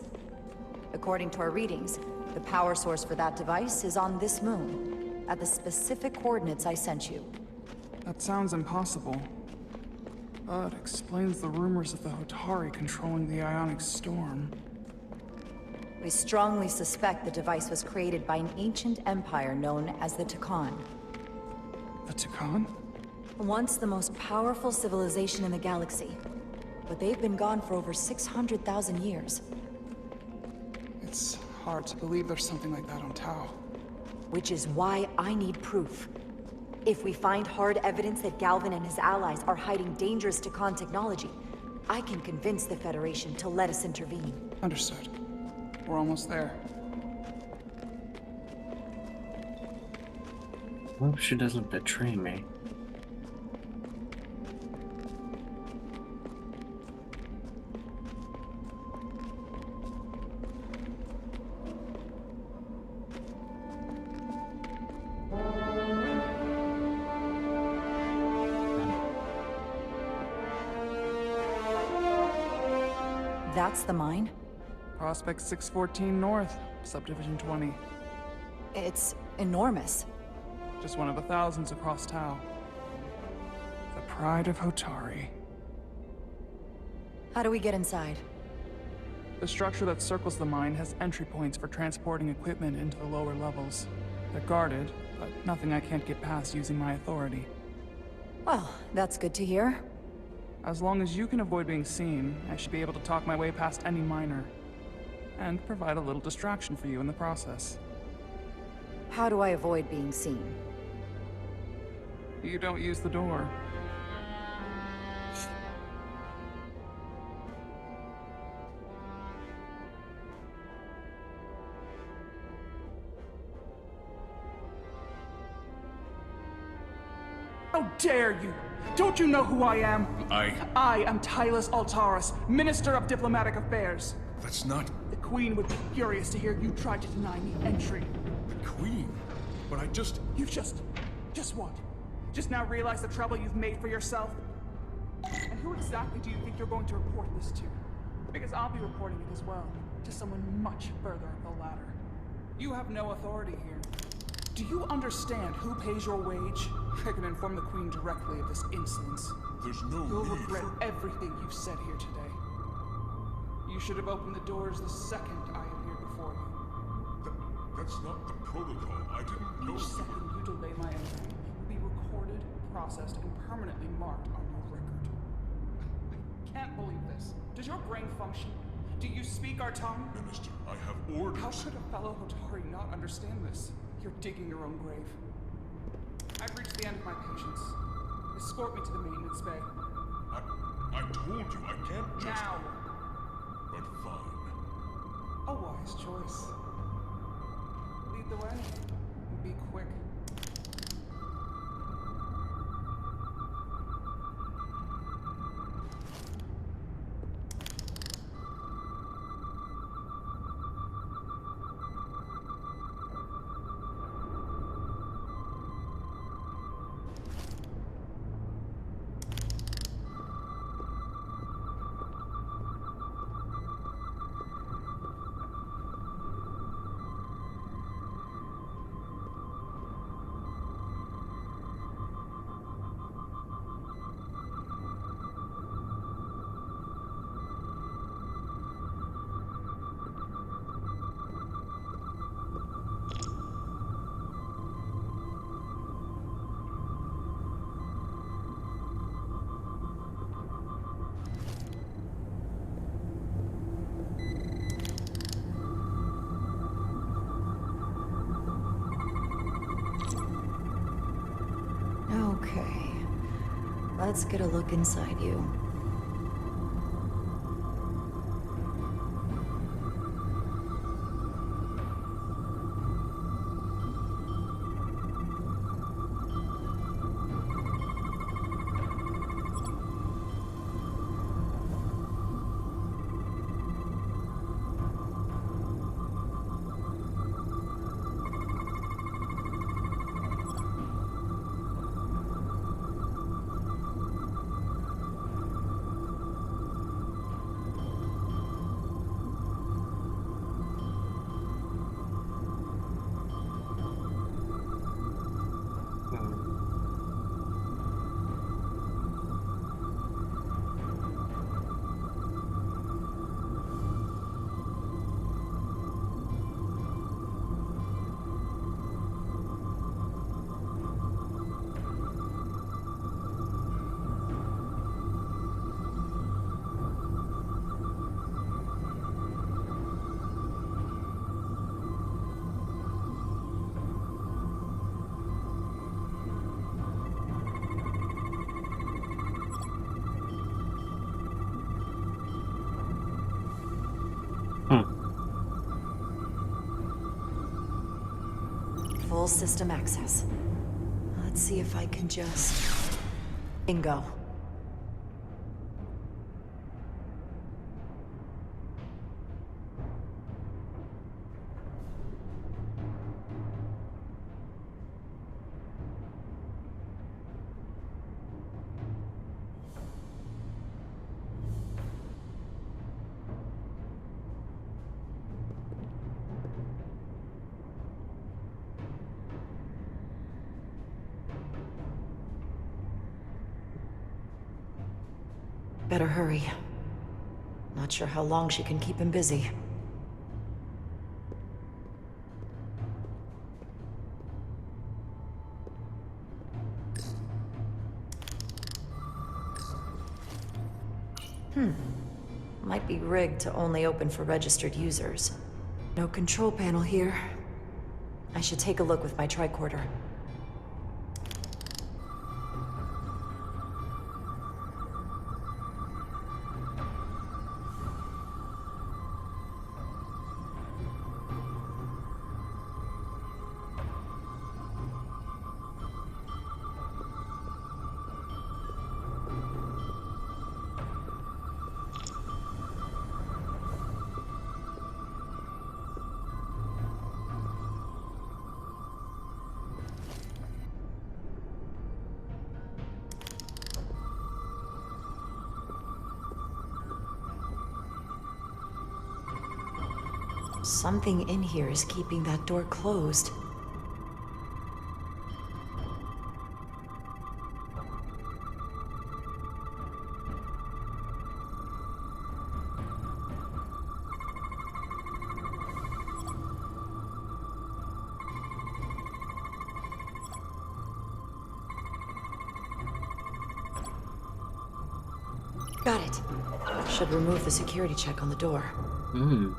According to our readings, the power source for that device is on this moon, at the specific coordinates I sent you. That sounds impossible. But explains the rumors of the Hotari controlling the ionic storm. We strongly suspect the device was created by an ancient empire known as the Takan. The Takan? Once the most powerful civilization in the galaxy. But they've been gone for over 600,000 years. It's hard to believe there's something like that on Tau. Which is why I need proof. If we find hard evidence that Galvin and his allies are hiding dangerous Takan technology, I can convince the Federation to let us intervene. Understood. We're almost there. Hope she doesn't betray me. That's the mine? Prospect 614 North, Subdivision 20. It's enormous. Just one of the thousands across Tau. The pride of Hotari. How do we get inside? The structure that circles the mine has entry points for transporting equipment into the lower levels. They're guarded, but nothing I can't get past using my authority. Well, that's good to hear. As long as you can avoid being seen, I should be able to talk my way past any miner. And provide a little distraction for you in the process. How do I avoid being seen? You don't use the door. How dare you! Don't you know who I am? I am Tylus Altaris, Minister of Diplomatic Affairs. That's not... The Queen would be furious to hear you tried to deny me entry. The Queen? But I just... You just what? Just now realize the trouble you've made for yourself? And who exactly do you think you're going to report this to? Because I'll be reporting it as well, to someone much further up the ladder. You have no authority here. Do you understand who pays your wage? I can inform the Queen directly of this insolence. There's no You'll need regret for... everything you've said here today. You should have opened the doors the second I appeared before you. That's not the protocol. I didn't know... Each second you delay my entry will be recorded, processed, and permanently marked on your record. I can't believe this. Does your brain function? Do you speak our tongue? Minister, I have orders. How could a fellow Hotari not understand this? You're digging your own grave. I've reached the end of my patience. Escort me to the maintenance bay. I told you I can't just... Now! But fine. A wise choice. Lead the way. And be quick. Okay. Let's get a look inside you. Full system access. Let's see if I can just... Bingo. Better hurry. Not sure how long she can keep him busy. Might be rigged to only open for registered users. No control panel here. I should take a look with my tricorder. Something in here is keeping that door closed. Got it. Should remove the security check on the door. Hmm.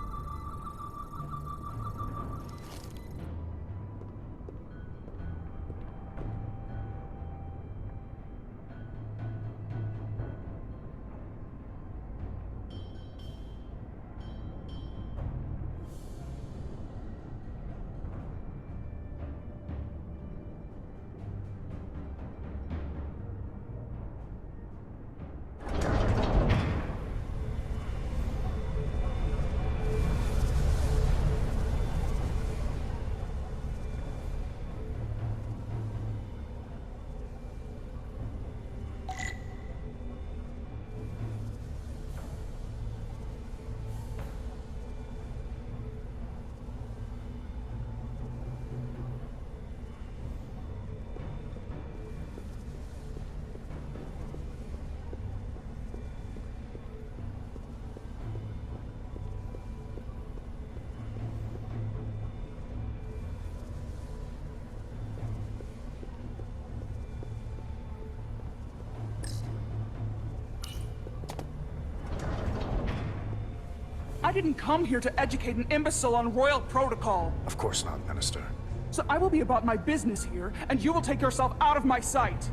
I didn't come here to educate an imbecile on royal protocol. Of course not, Minister. So I will be about my business here, and you will take yourself out of my sight.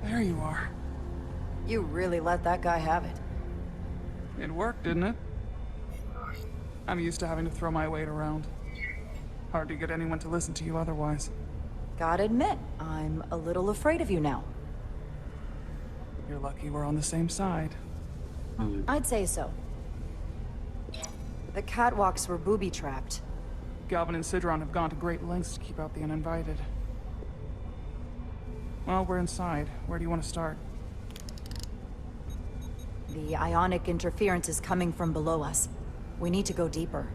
There you are. You really let that guy have it. It worked, didn't it? I'm used to having to throw my weight around. Hard to get anyone to listen to you otherwise. Gotta admit, I'm a little afraid of you now. You're lucky we're on the same side. I'd say so. The catwalks were booby-trapped. Galvin and Sidron have gone to great lengths to keep out the uninvited. Well, we're inside. Where do you want to start? The ionic interference is coming from below us. We need to go deeper.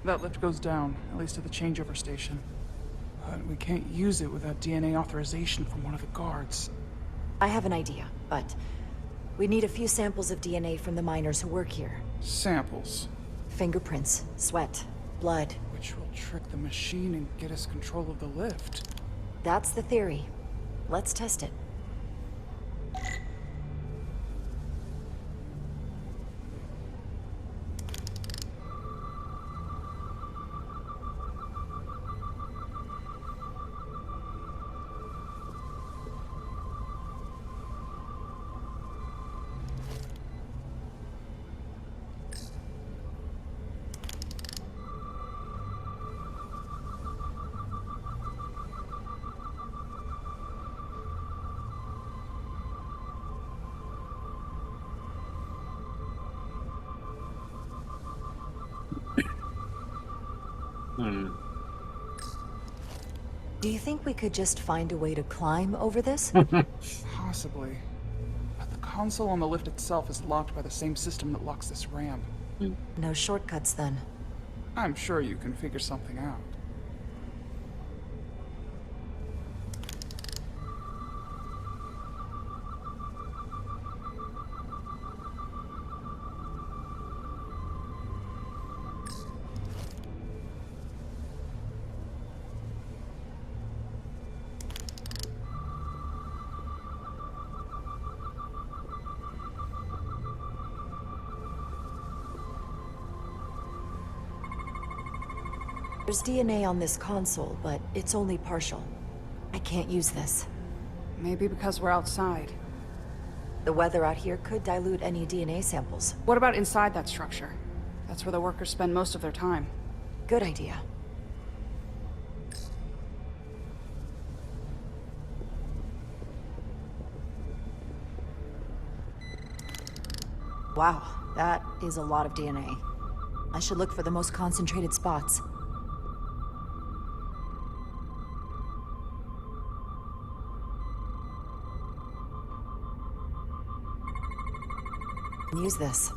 That lift goes down, at least to the changeover station. But we can't use it without DNA authorization from one of the guards. I have an idea, but we need a few samples of DNA from the miners who work here. Samples? Fingerprints, sweat, blood. Which will trick the machine and get us control of the lift. That's the theory. Let's test it. Do you think we could just find a way to climb over this? Possibly. But the console on the lift itself is locked by the same system that locks this ramp. No shortcuts, then. I'm sure you can figure something out. There's DNA on this console, but it's only partial. I can't use this. Maybe because we're outside. The weather out here could dilute any DNA samples. What about inside that structure? That's where the workers spend most of their time. Good idea. Wow, that is a lot of DNA. I should look for the most concentrated spots. Use this.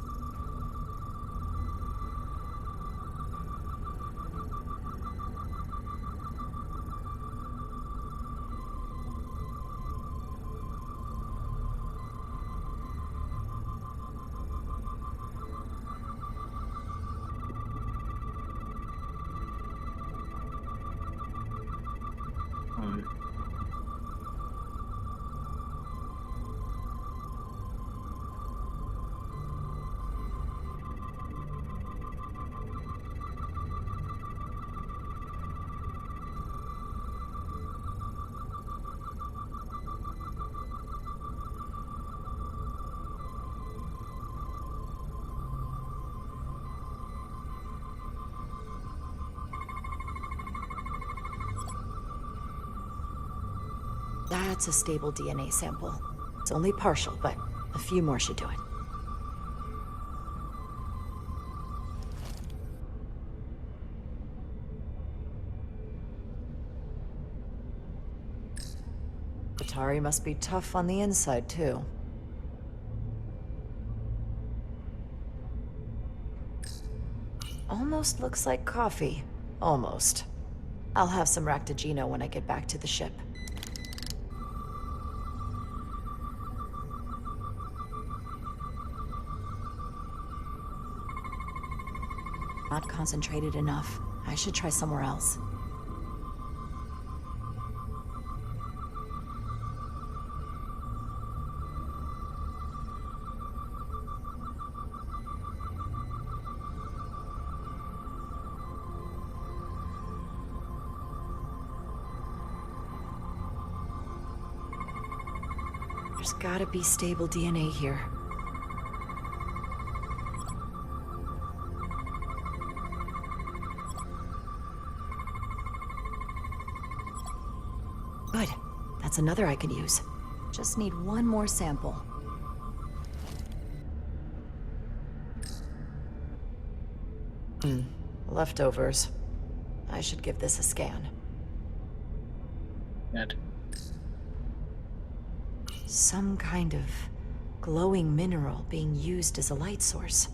That's a stable DNA sample. It's only partial, but a few more should do it. Atari must be tough on the inside, too. Almost looks like coffee. Almost. I'll have some Ractagino when I get back to the ship. Not concentrated enough. I should try somewhere else. There's gotta be stable DNA here. Good. That's another I can use. Just need one more sample. Leftovers. I should give this a scan. Good. Some kind of glowing mineral being used as a light source.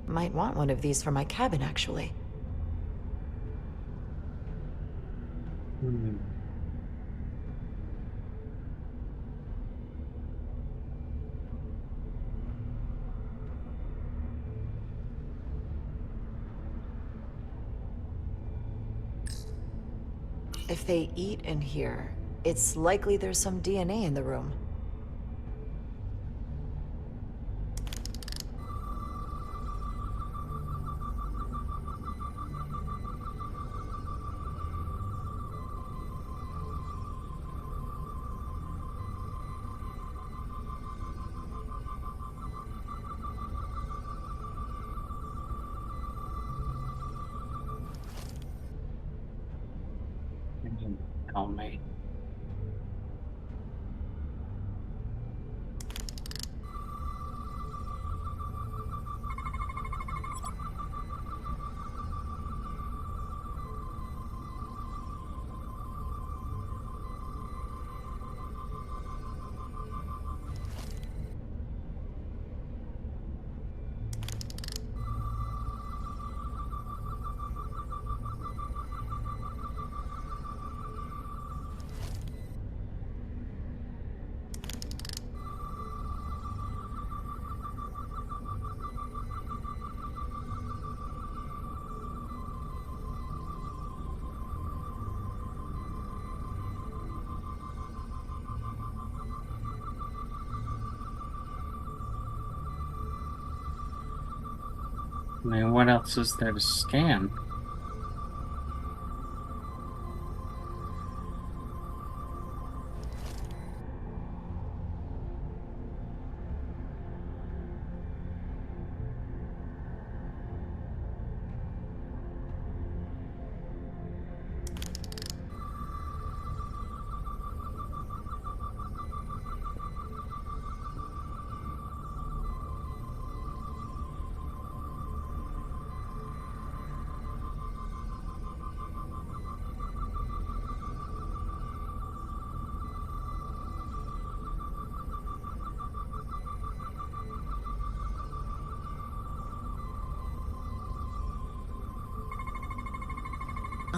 Might want one of these for my cabin, actually. If they eat in here, it's likely there's some DNA in the room. Tell me. I mean, what else is there to scan?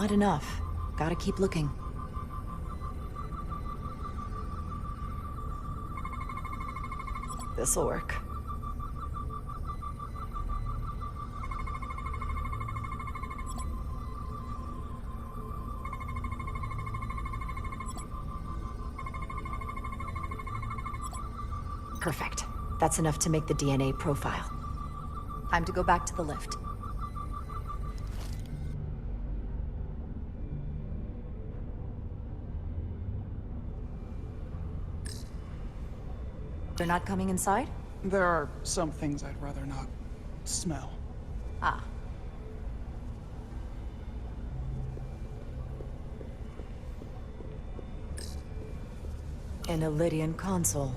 Not enough. Gotta keep looking. This'll work. Perfect. That's enough to make the DNA profile. Time to go back to the lift. They're not coming inside? There are some things I'd rather not smell. Ah. An Illydian console.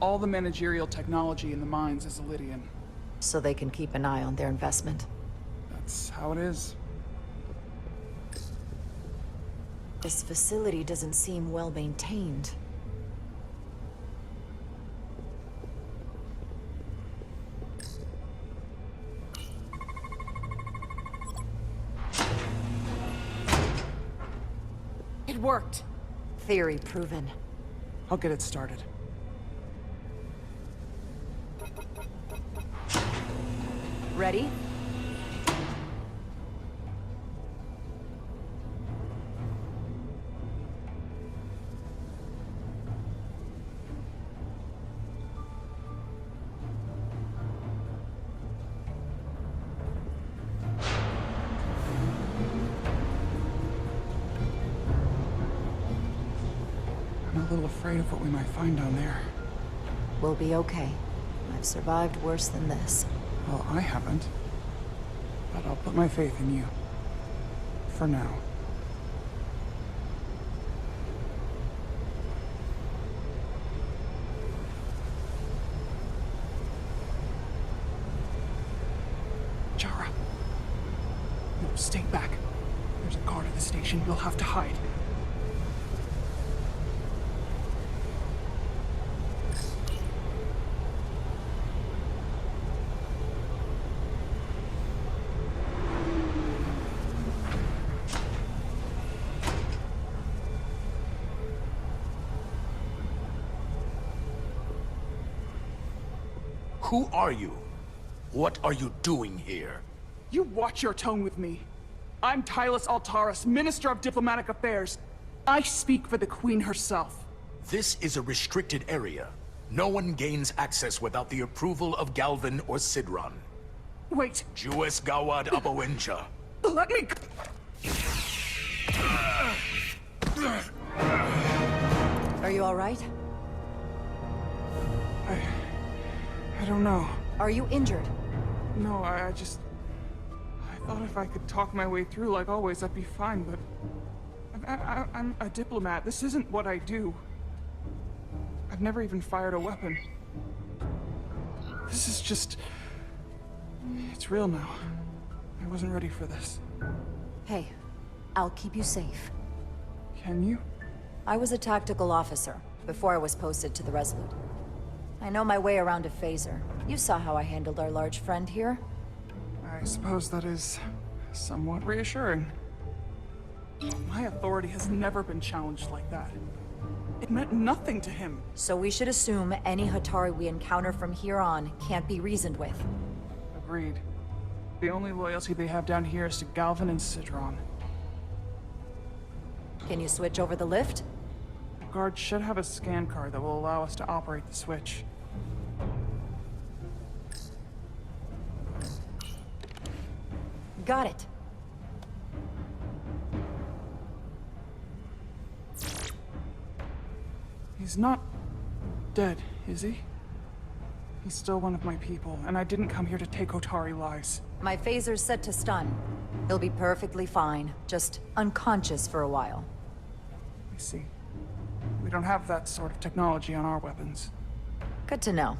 All the managerial technology in the mines is Illydian. So they can keep an eye on their investment. That's how it is. This facility doesn't seem well maintained. It worked. Theory proven. I'll get it started. Ready? I'm a little afraid of what we might find down there. We'll be okay. I've survived worse than this. Well, I haven't. But I'll put my faith in you. For now. Jara. No, stay back. There's a guard at the station. You'll have to hide. Who are you? What are you doing here? You watch your tone with me. I'm Tylus Altaris, Minister of Diplomatic Affairs. I speak for the Queen herself. This is a restricted area. No one gains access without the approval of Galvin or Sidron. Wait. Juis Gawad Abawenja. Let me... Are you all right? I don't know. Are you injured? No, I thought if I could talk my way through like always, I'd be fine, but... I'm a diplomat. This isn't what I do. I've never even fired a weapon. This is just... It's real now. I wasn't ready for this. Hey, I'll keep you safe. Can you? I was a tactical officer before I was posted to the Resolute. I know my way around a phaser. You saw how I handled our large friend here. I suppose that is somewhat reassuring. My authority has never been challenged like that. It meant nothing to him. So we should assume any Hatari we encounter from here on can't be reasoned with. Agreed. The only loyalty they have down here is to Galvin and Sidron. Can you switch over the lift? The guard should have a scan card that will allow us to operate the switch. Got it. He's not dead, is he? He's still one of my people, and I didn't come here to take Otari lives. My phaser's set to stun. He'll be perfectly fine, just unconscious for a while. I see. We don't have that sort of technology on our weapons. Good to know.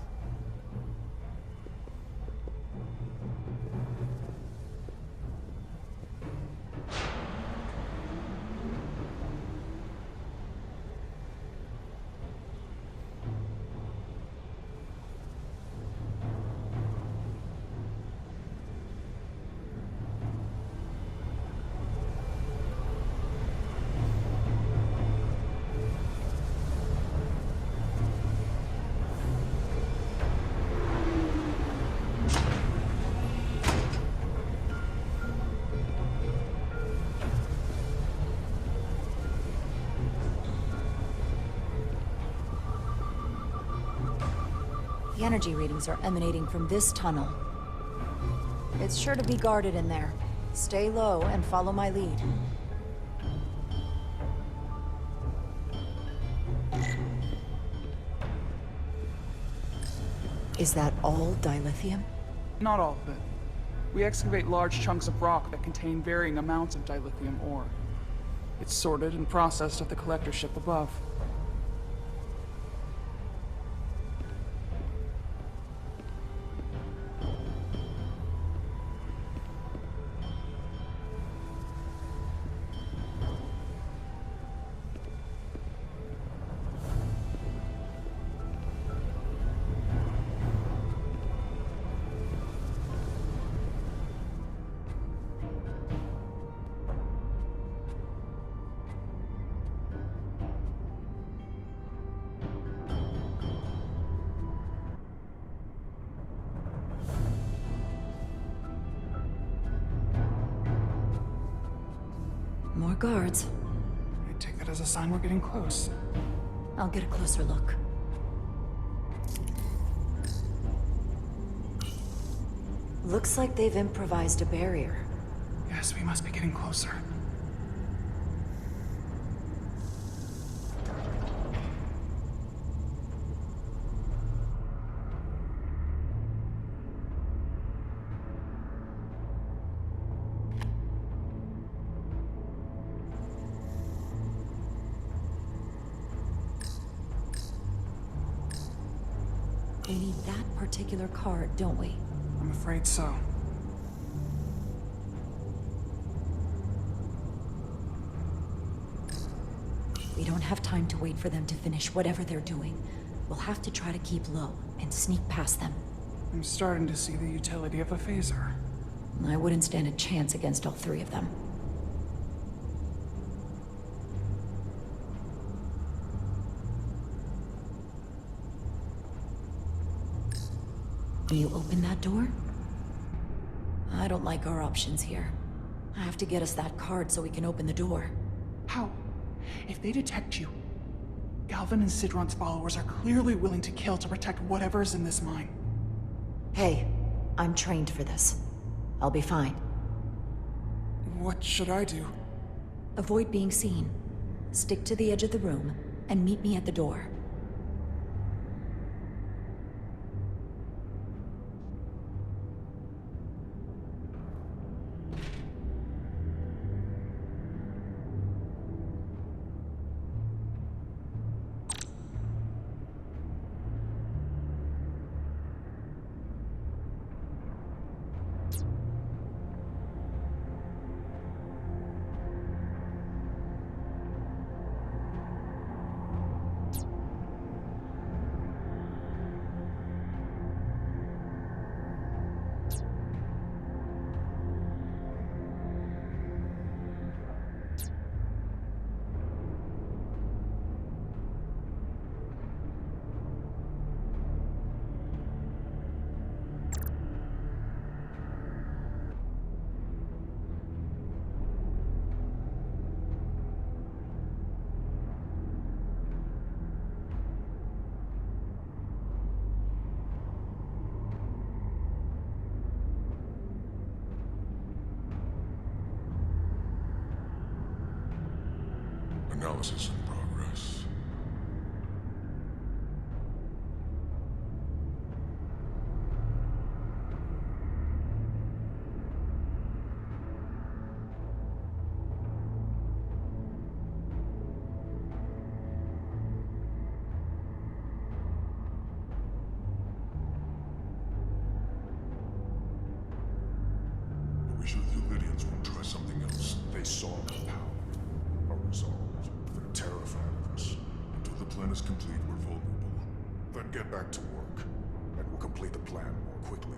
energy readings are emanating from this tunnel. It's sure to be guarded in there. Stay low and follow my lead. Is that all dilithium? Not all of it. We excavate large chunks of rock that contain varying amounts of dilithium ore. It's sorted and processed at the collector ship above. More guards. I take that as a sign we're getting close. I'll get a closer look. Looks like they've improvised a barrier. Yes, we must be getting closer. We need that particular card, don't we? I'm afraid so. We don't have time to wait for them to finish whatever they're doing. We'll have to try to keep low and sneak past them. I'm starting to see the utility of a phaser. I wouldn't stand a chance against all three of them. Can you open that door? I don't like our options here. I have to get us that card so we can open the door. How? If they detect you, Galvin and Sidron's followers are clearly willing to kill to protect whatever's in this mine. Hey, I'm trained for this. I'll be fine. What should I do? Avoid being seen. Stick to the edge of the room, and meet me at the door. Analysis in progress. I wish the Lydians would try something else. They saw the power. Our resolve. They're terrified of us. Until the plan is complete, we're vulnerable. Then get back to work, and we'll complete the plan more quickly.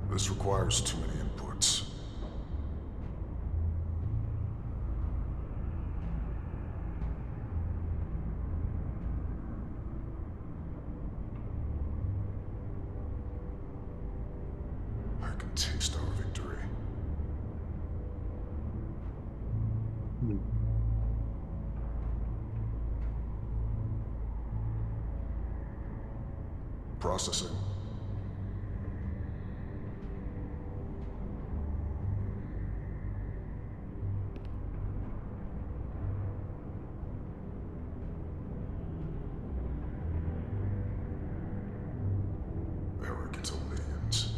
This requires too many inputs. I can taste our victory. Processing. Arrogant aliens.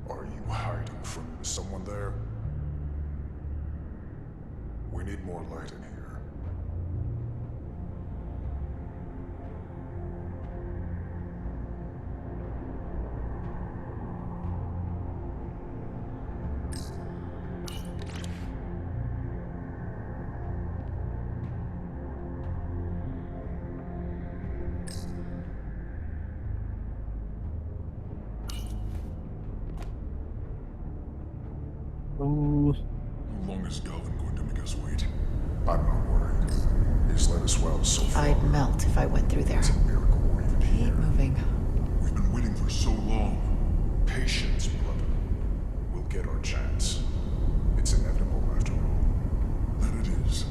Are you hiding from someone there? We need more light in here. Ooh. How long is Galvin going to make us wait? I'm not worried. He's let us well so far. I'd melt if I went through there. It's a miracle we're even here. Keep moving. We've been waiting for so long. Patience, brother. We'll get our chance. It's inevitable after all. That it is.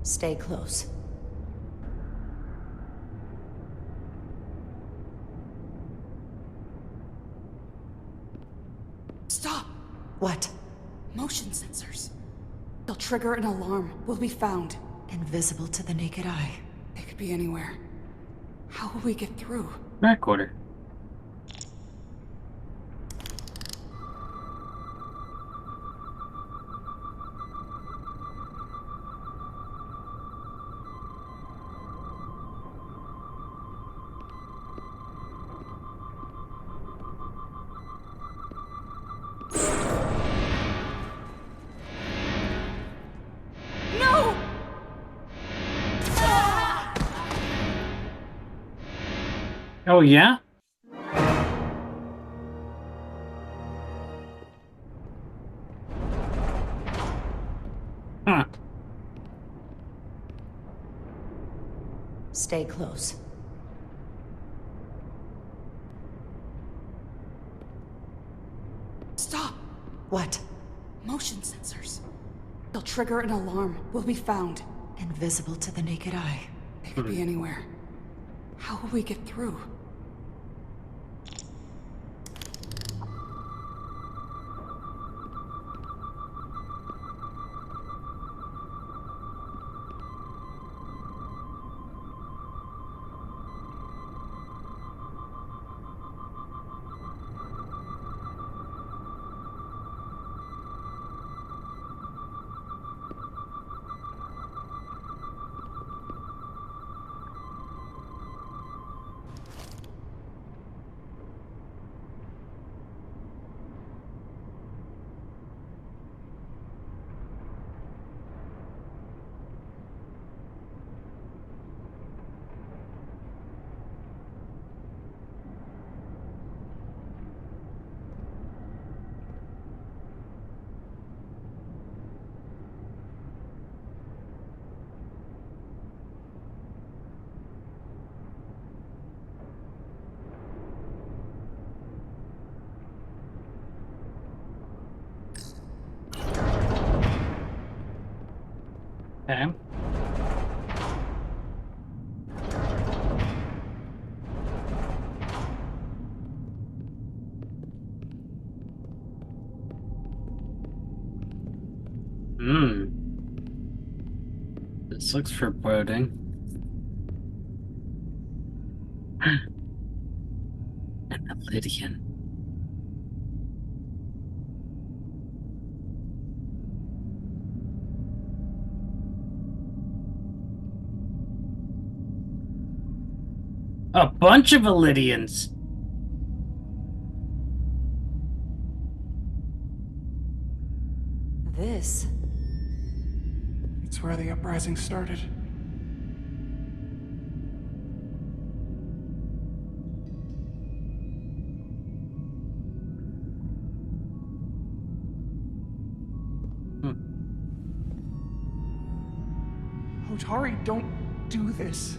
Stay close. Stop! What? Motion sensors. They'll trigger an alarm. We'll be found. Invisible to the naked eye. They could be anywhere. How will we get through? Back order. Oh, yeah? Huh. Stay close. Stop! What? Motion sensors. They'll trigger an alarm. We'll be found. Invisible to the naked eye. They could be anywhere. How will we get through? Okay. This looks foreboding. An Lydian. A bunch of Illydians. This? It's where the uprising started. Hotari don't do this.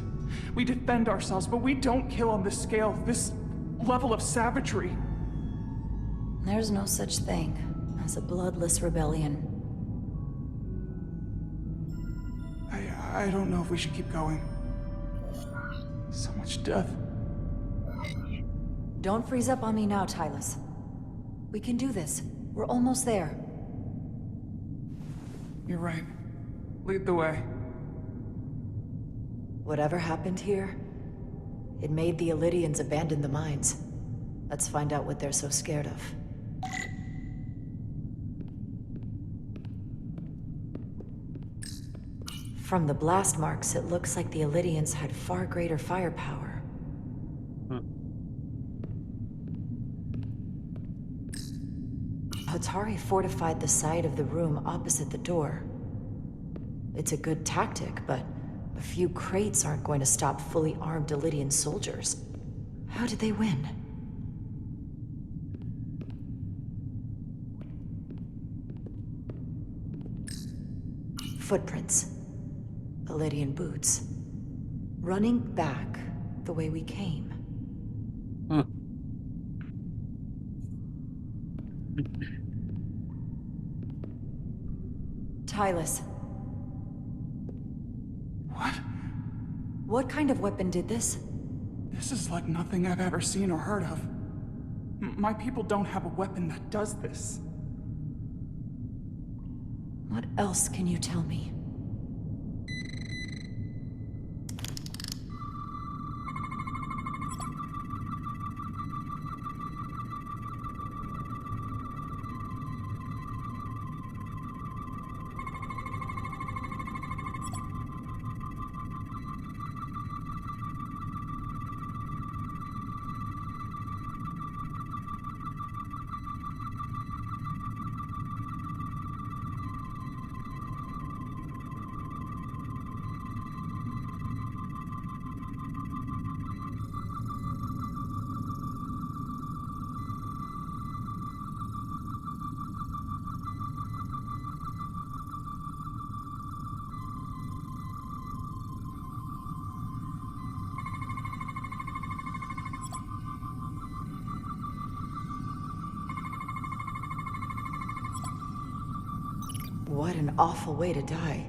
We defend ourselves, but we don't kill on this scale, this level of savagery. There's no such thing as a bloodless rebellion. I don't know if we should keep going. So much death. Don't freeze up on me now, Tylus. We can do this. We're almost there. You're right. Lead the way. Whatever happened here, it made the Illydians abandon the mines. Let's find out what they're so scared of. From the blast marks, it looks like the Illydians had far greater firepower. Hotari fortified the side of the room opposite the door. It's a good tactic, but a few crates aren't going to stop fully armed Illydian soldiers. How did they win? Footprints. Illydian boots. Running back the way we came. Tylus. What? What kind of weapon did this? This is like nothing I've ever seen or heard of. My people don't have a weapon that does this. What else can you tell me? What an awful way to die.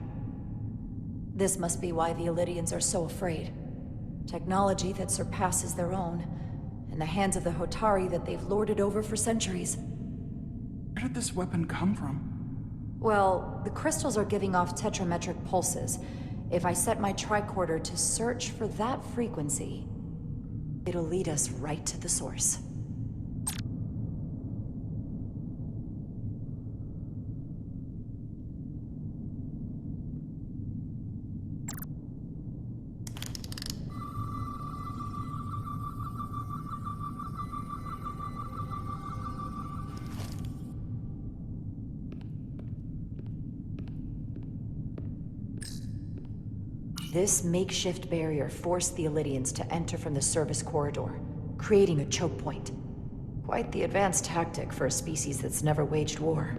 This must be why the Illydians are so afraid. Technology that surpasses their own, in the hands of the Hotari that they've lorded over for centuries. Where did this weapon come from? Well, the crystals are giving off tetrametric pulses. If I set my tricorder to search for that frequency, it'll lead us right to the source. This makeshift barrier forced the Illydians to enter from the service corridor, creating a choke point. Quite the advanced tactic for a species that's never waged war.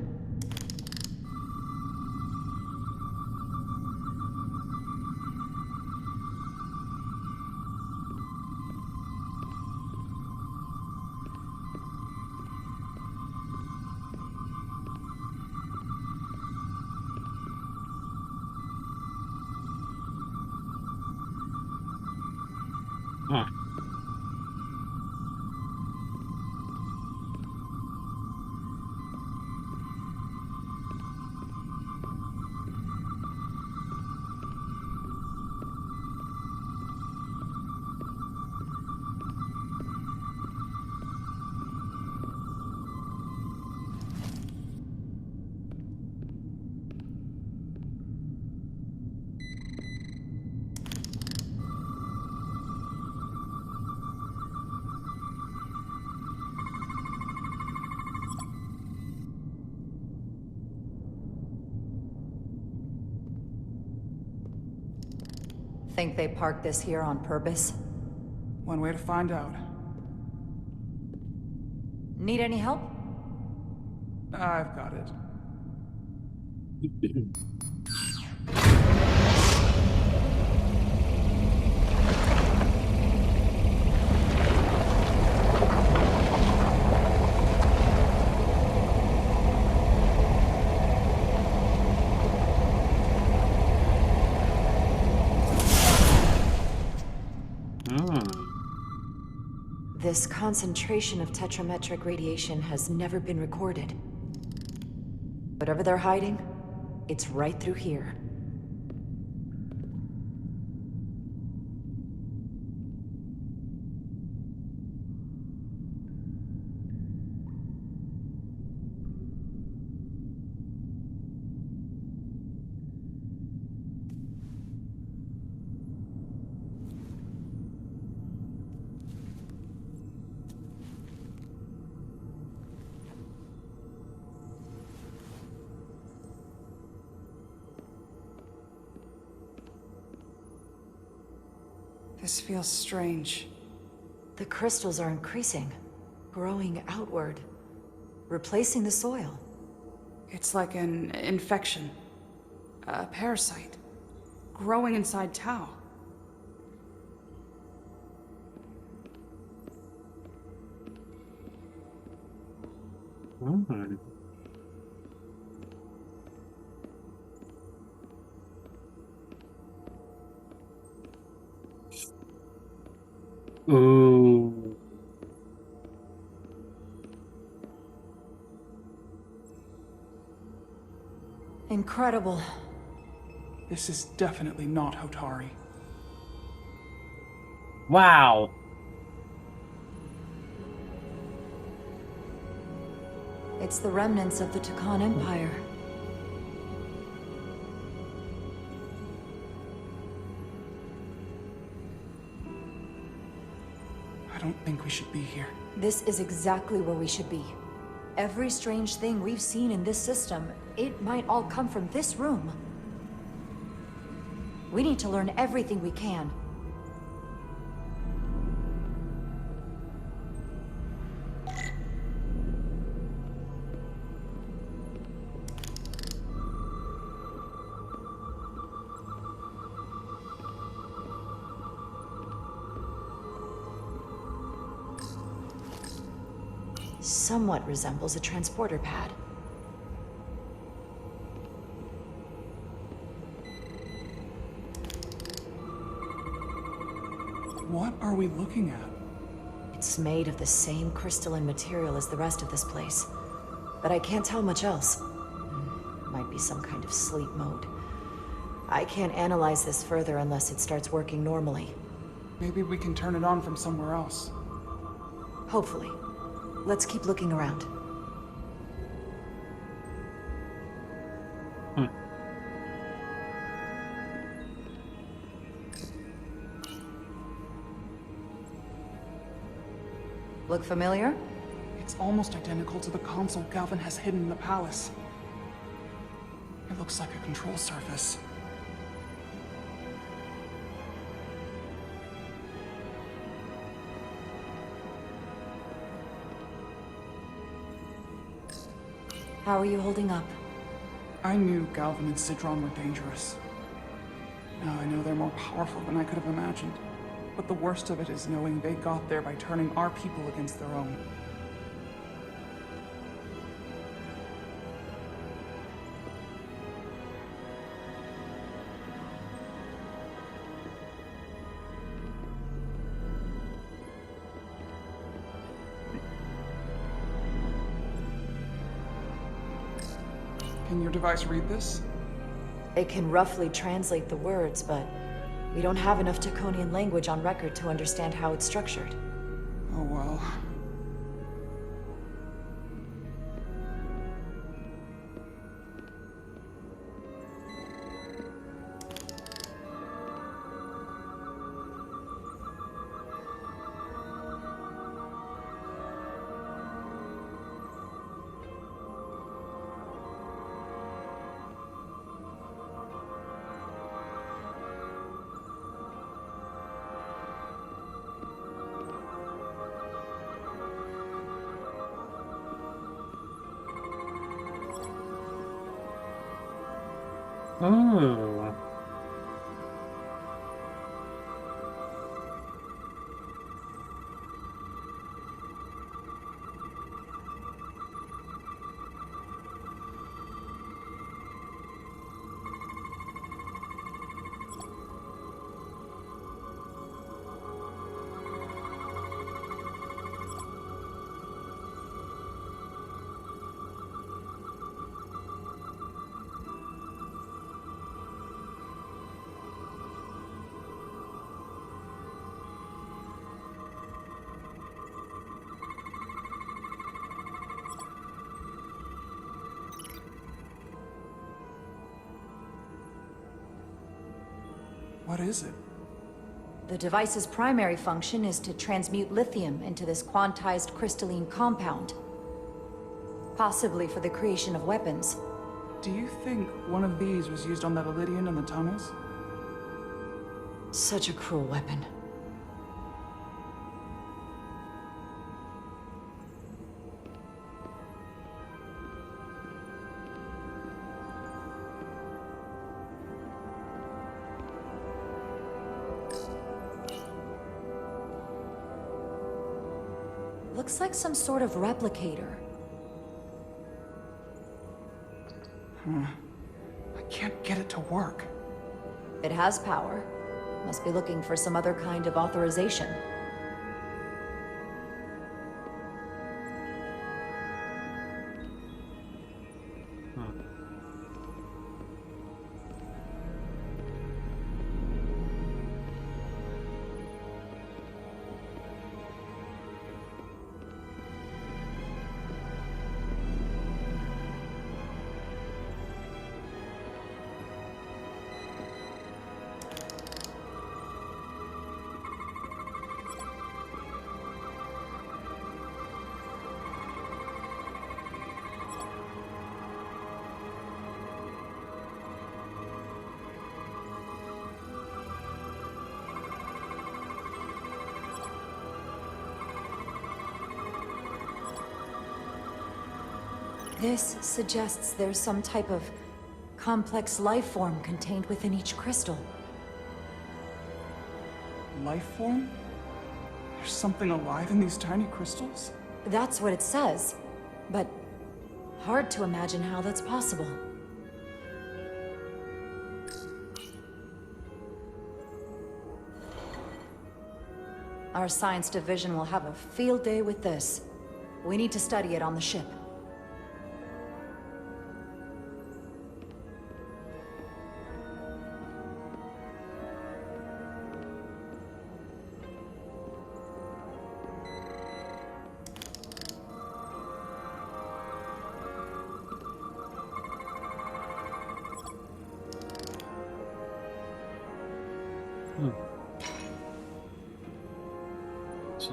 Think they parked this here on purpose? One way to find out. Need any help? I've got it. This concentration of tetrametric radiation has never been recorded. Whatever they're hiding, it's right through here. This feels strange. The crystals are increasing, growing outward, replacing the soil. It's like an infection. A parasite. Growing inside Tau. Ooh. Incredible. This is definitely not Hotari. Wow. It's the remnants of the Tucan Empire. I don't think we should be here. This is exactly where we should be. Every strange thing we've seen in this system, it might all come from this room. We need to learn everything we can. Somewhat resembles a transporter pad. What are we looking at? It's made of the same crystalline material as the rest of this place, but I can't tell much else. Might be some kind of sleep mode. I can't analyze this further unless it starts working normally. Maybe we can turn it on from somewhere else. Hopefully. Let's keep looking around. Look familiar? It's almost identical to the console Galvin has hidden in the palace. It looks like a control surface. How are you holding up? I knew Galvin and Sidron were dangerous. Now I know they're more powerful than I could have imagined. But the worst of it is knowing they got there by turning our people against their own. Can your device read this? It can roughly translate the words, but we don't have enough Taconian language on record to understand how it's structured. Oh well. Oh. What is it? The device's primary function is to transmute lithium into this quantized crystalline compound. Possibly for the creation of weapons. Do you think one of these was used on that Elydian in the tunnels? Such a cruel weapon. Looks like some sort of replicator. I can't get it to work. It has power. Must be looking for some other kind of authorization. This suggests there's some type of complex life form contained within each crystal. Life form? There's something alive in these tiny crystals? That's what it says, but hard to imagine how that's possible. Our science division will have a field day with this. We need to study it on the ship.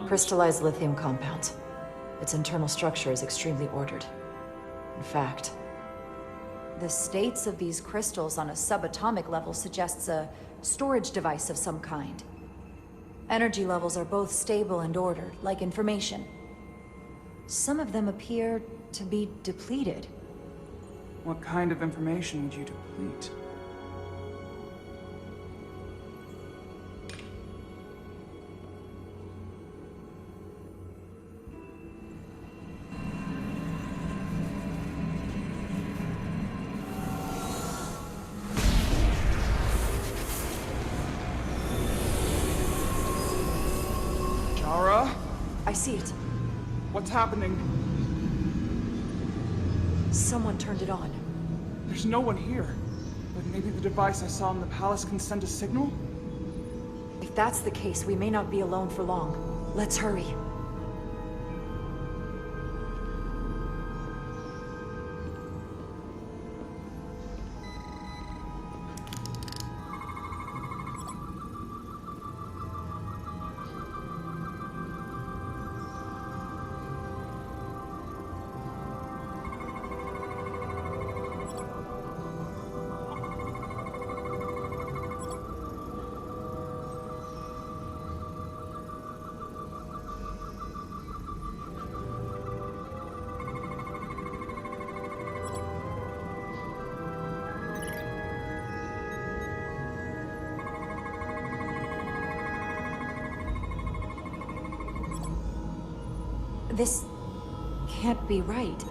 Crystallized lithium compounds. Its internal structure is extremely ordered. In fact, the states of these crystals on a subatomic level suggests a storage device of some kind. Energy levels are both stable and ordered, like information. Some of them appear to be depleted. What kind of information would you deplete? I see it. What's happening? Someone turned it on. There's no one here. But maybe the device I saw in the palace can send a signal? If that's the case, we may not be alone for long. Let's hurry. This can't be right.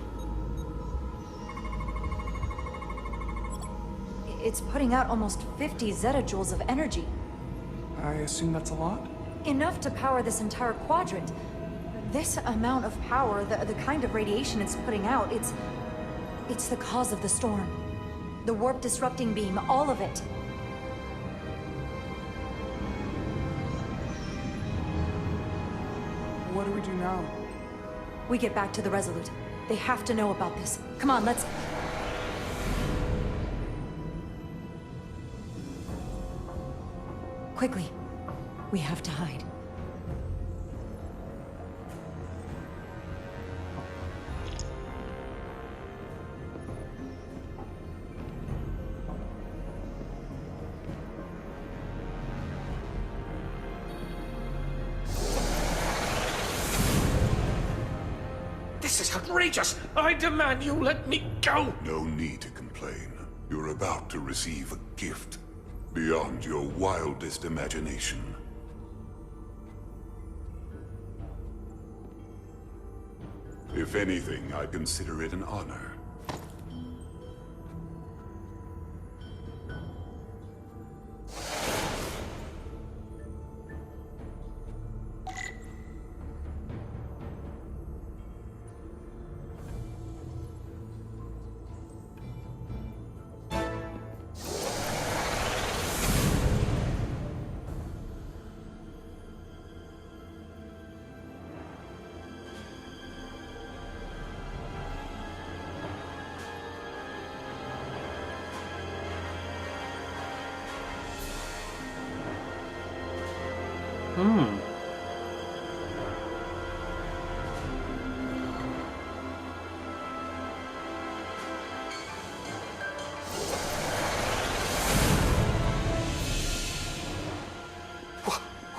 It's putting out almost 50 zettajoules of energy. I assume that's a lot? Enough to power this entire quadrant. This amount of power, the kind of radiation it's putting out, it's the cause of the storm. The warp disrupting beam, all of it. What do we do now? We get back to the Resolute. They have to know about this. Come on, let's... Quickly. We have to hide. This is outrageous! I demand you let me go! No need to complain. You're about to receive a gift beyond your wildest imagination. If anything, I consider it an honor.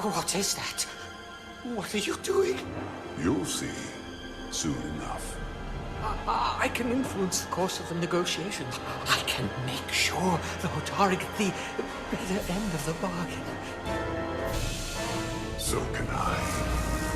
What is that? What are you doing? You'll see soon enough. I can influence the course of the negotiations. I can make sure the Hotari get the better end of the bargain. So can I.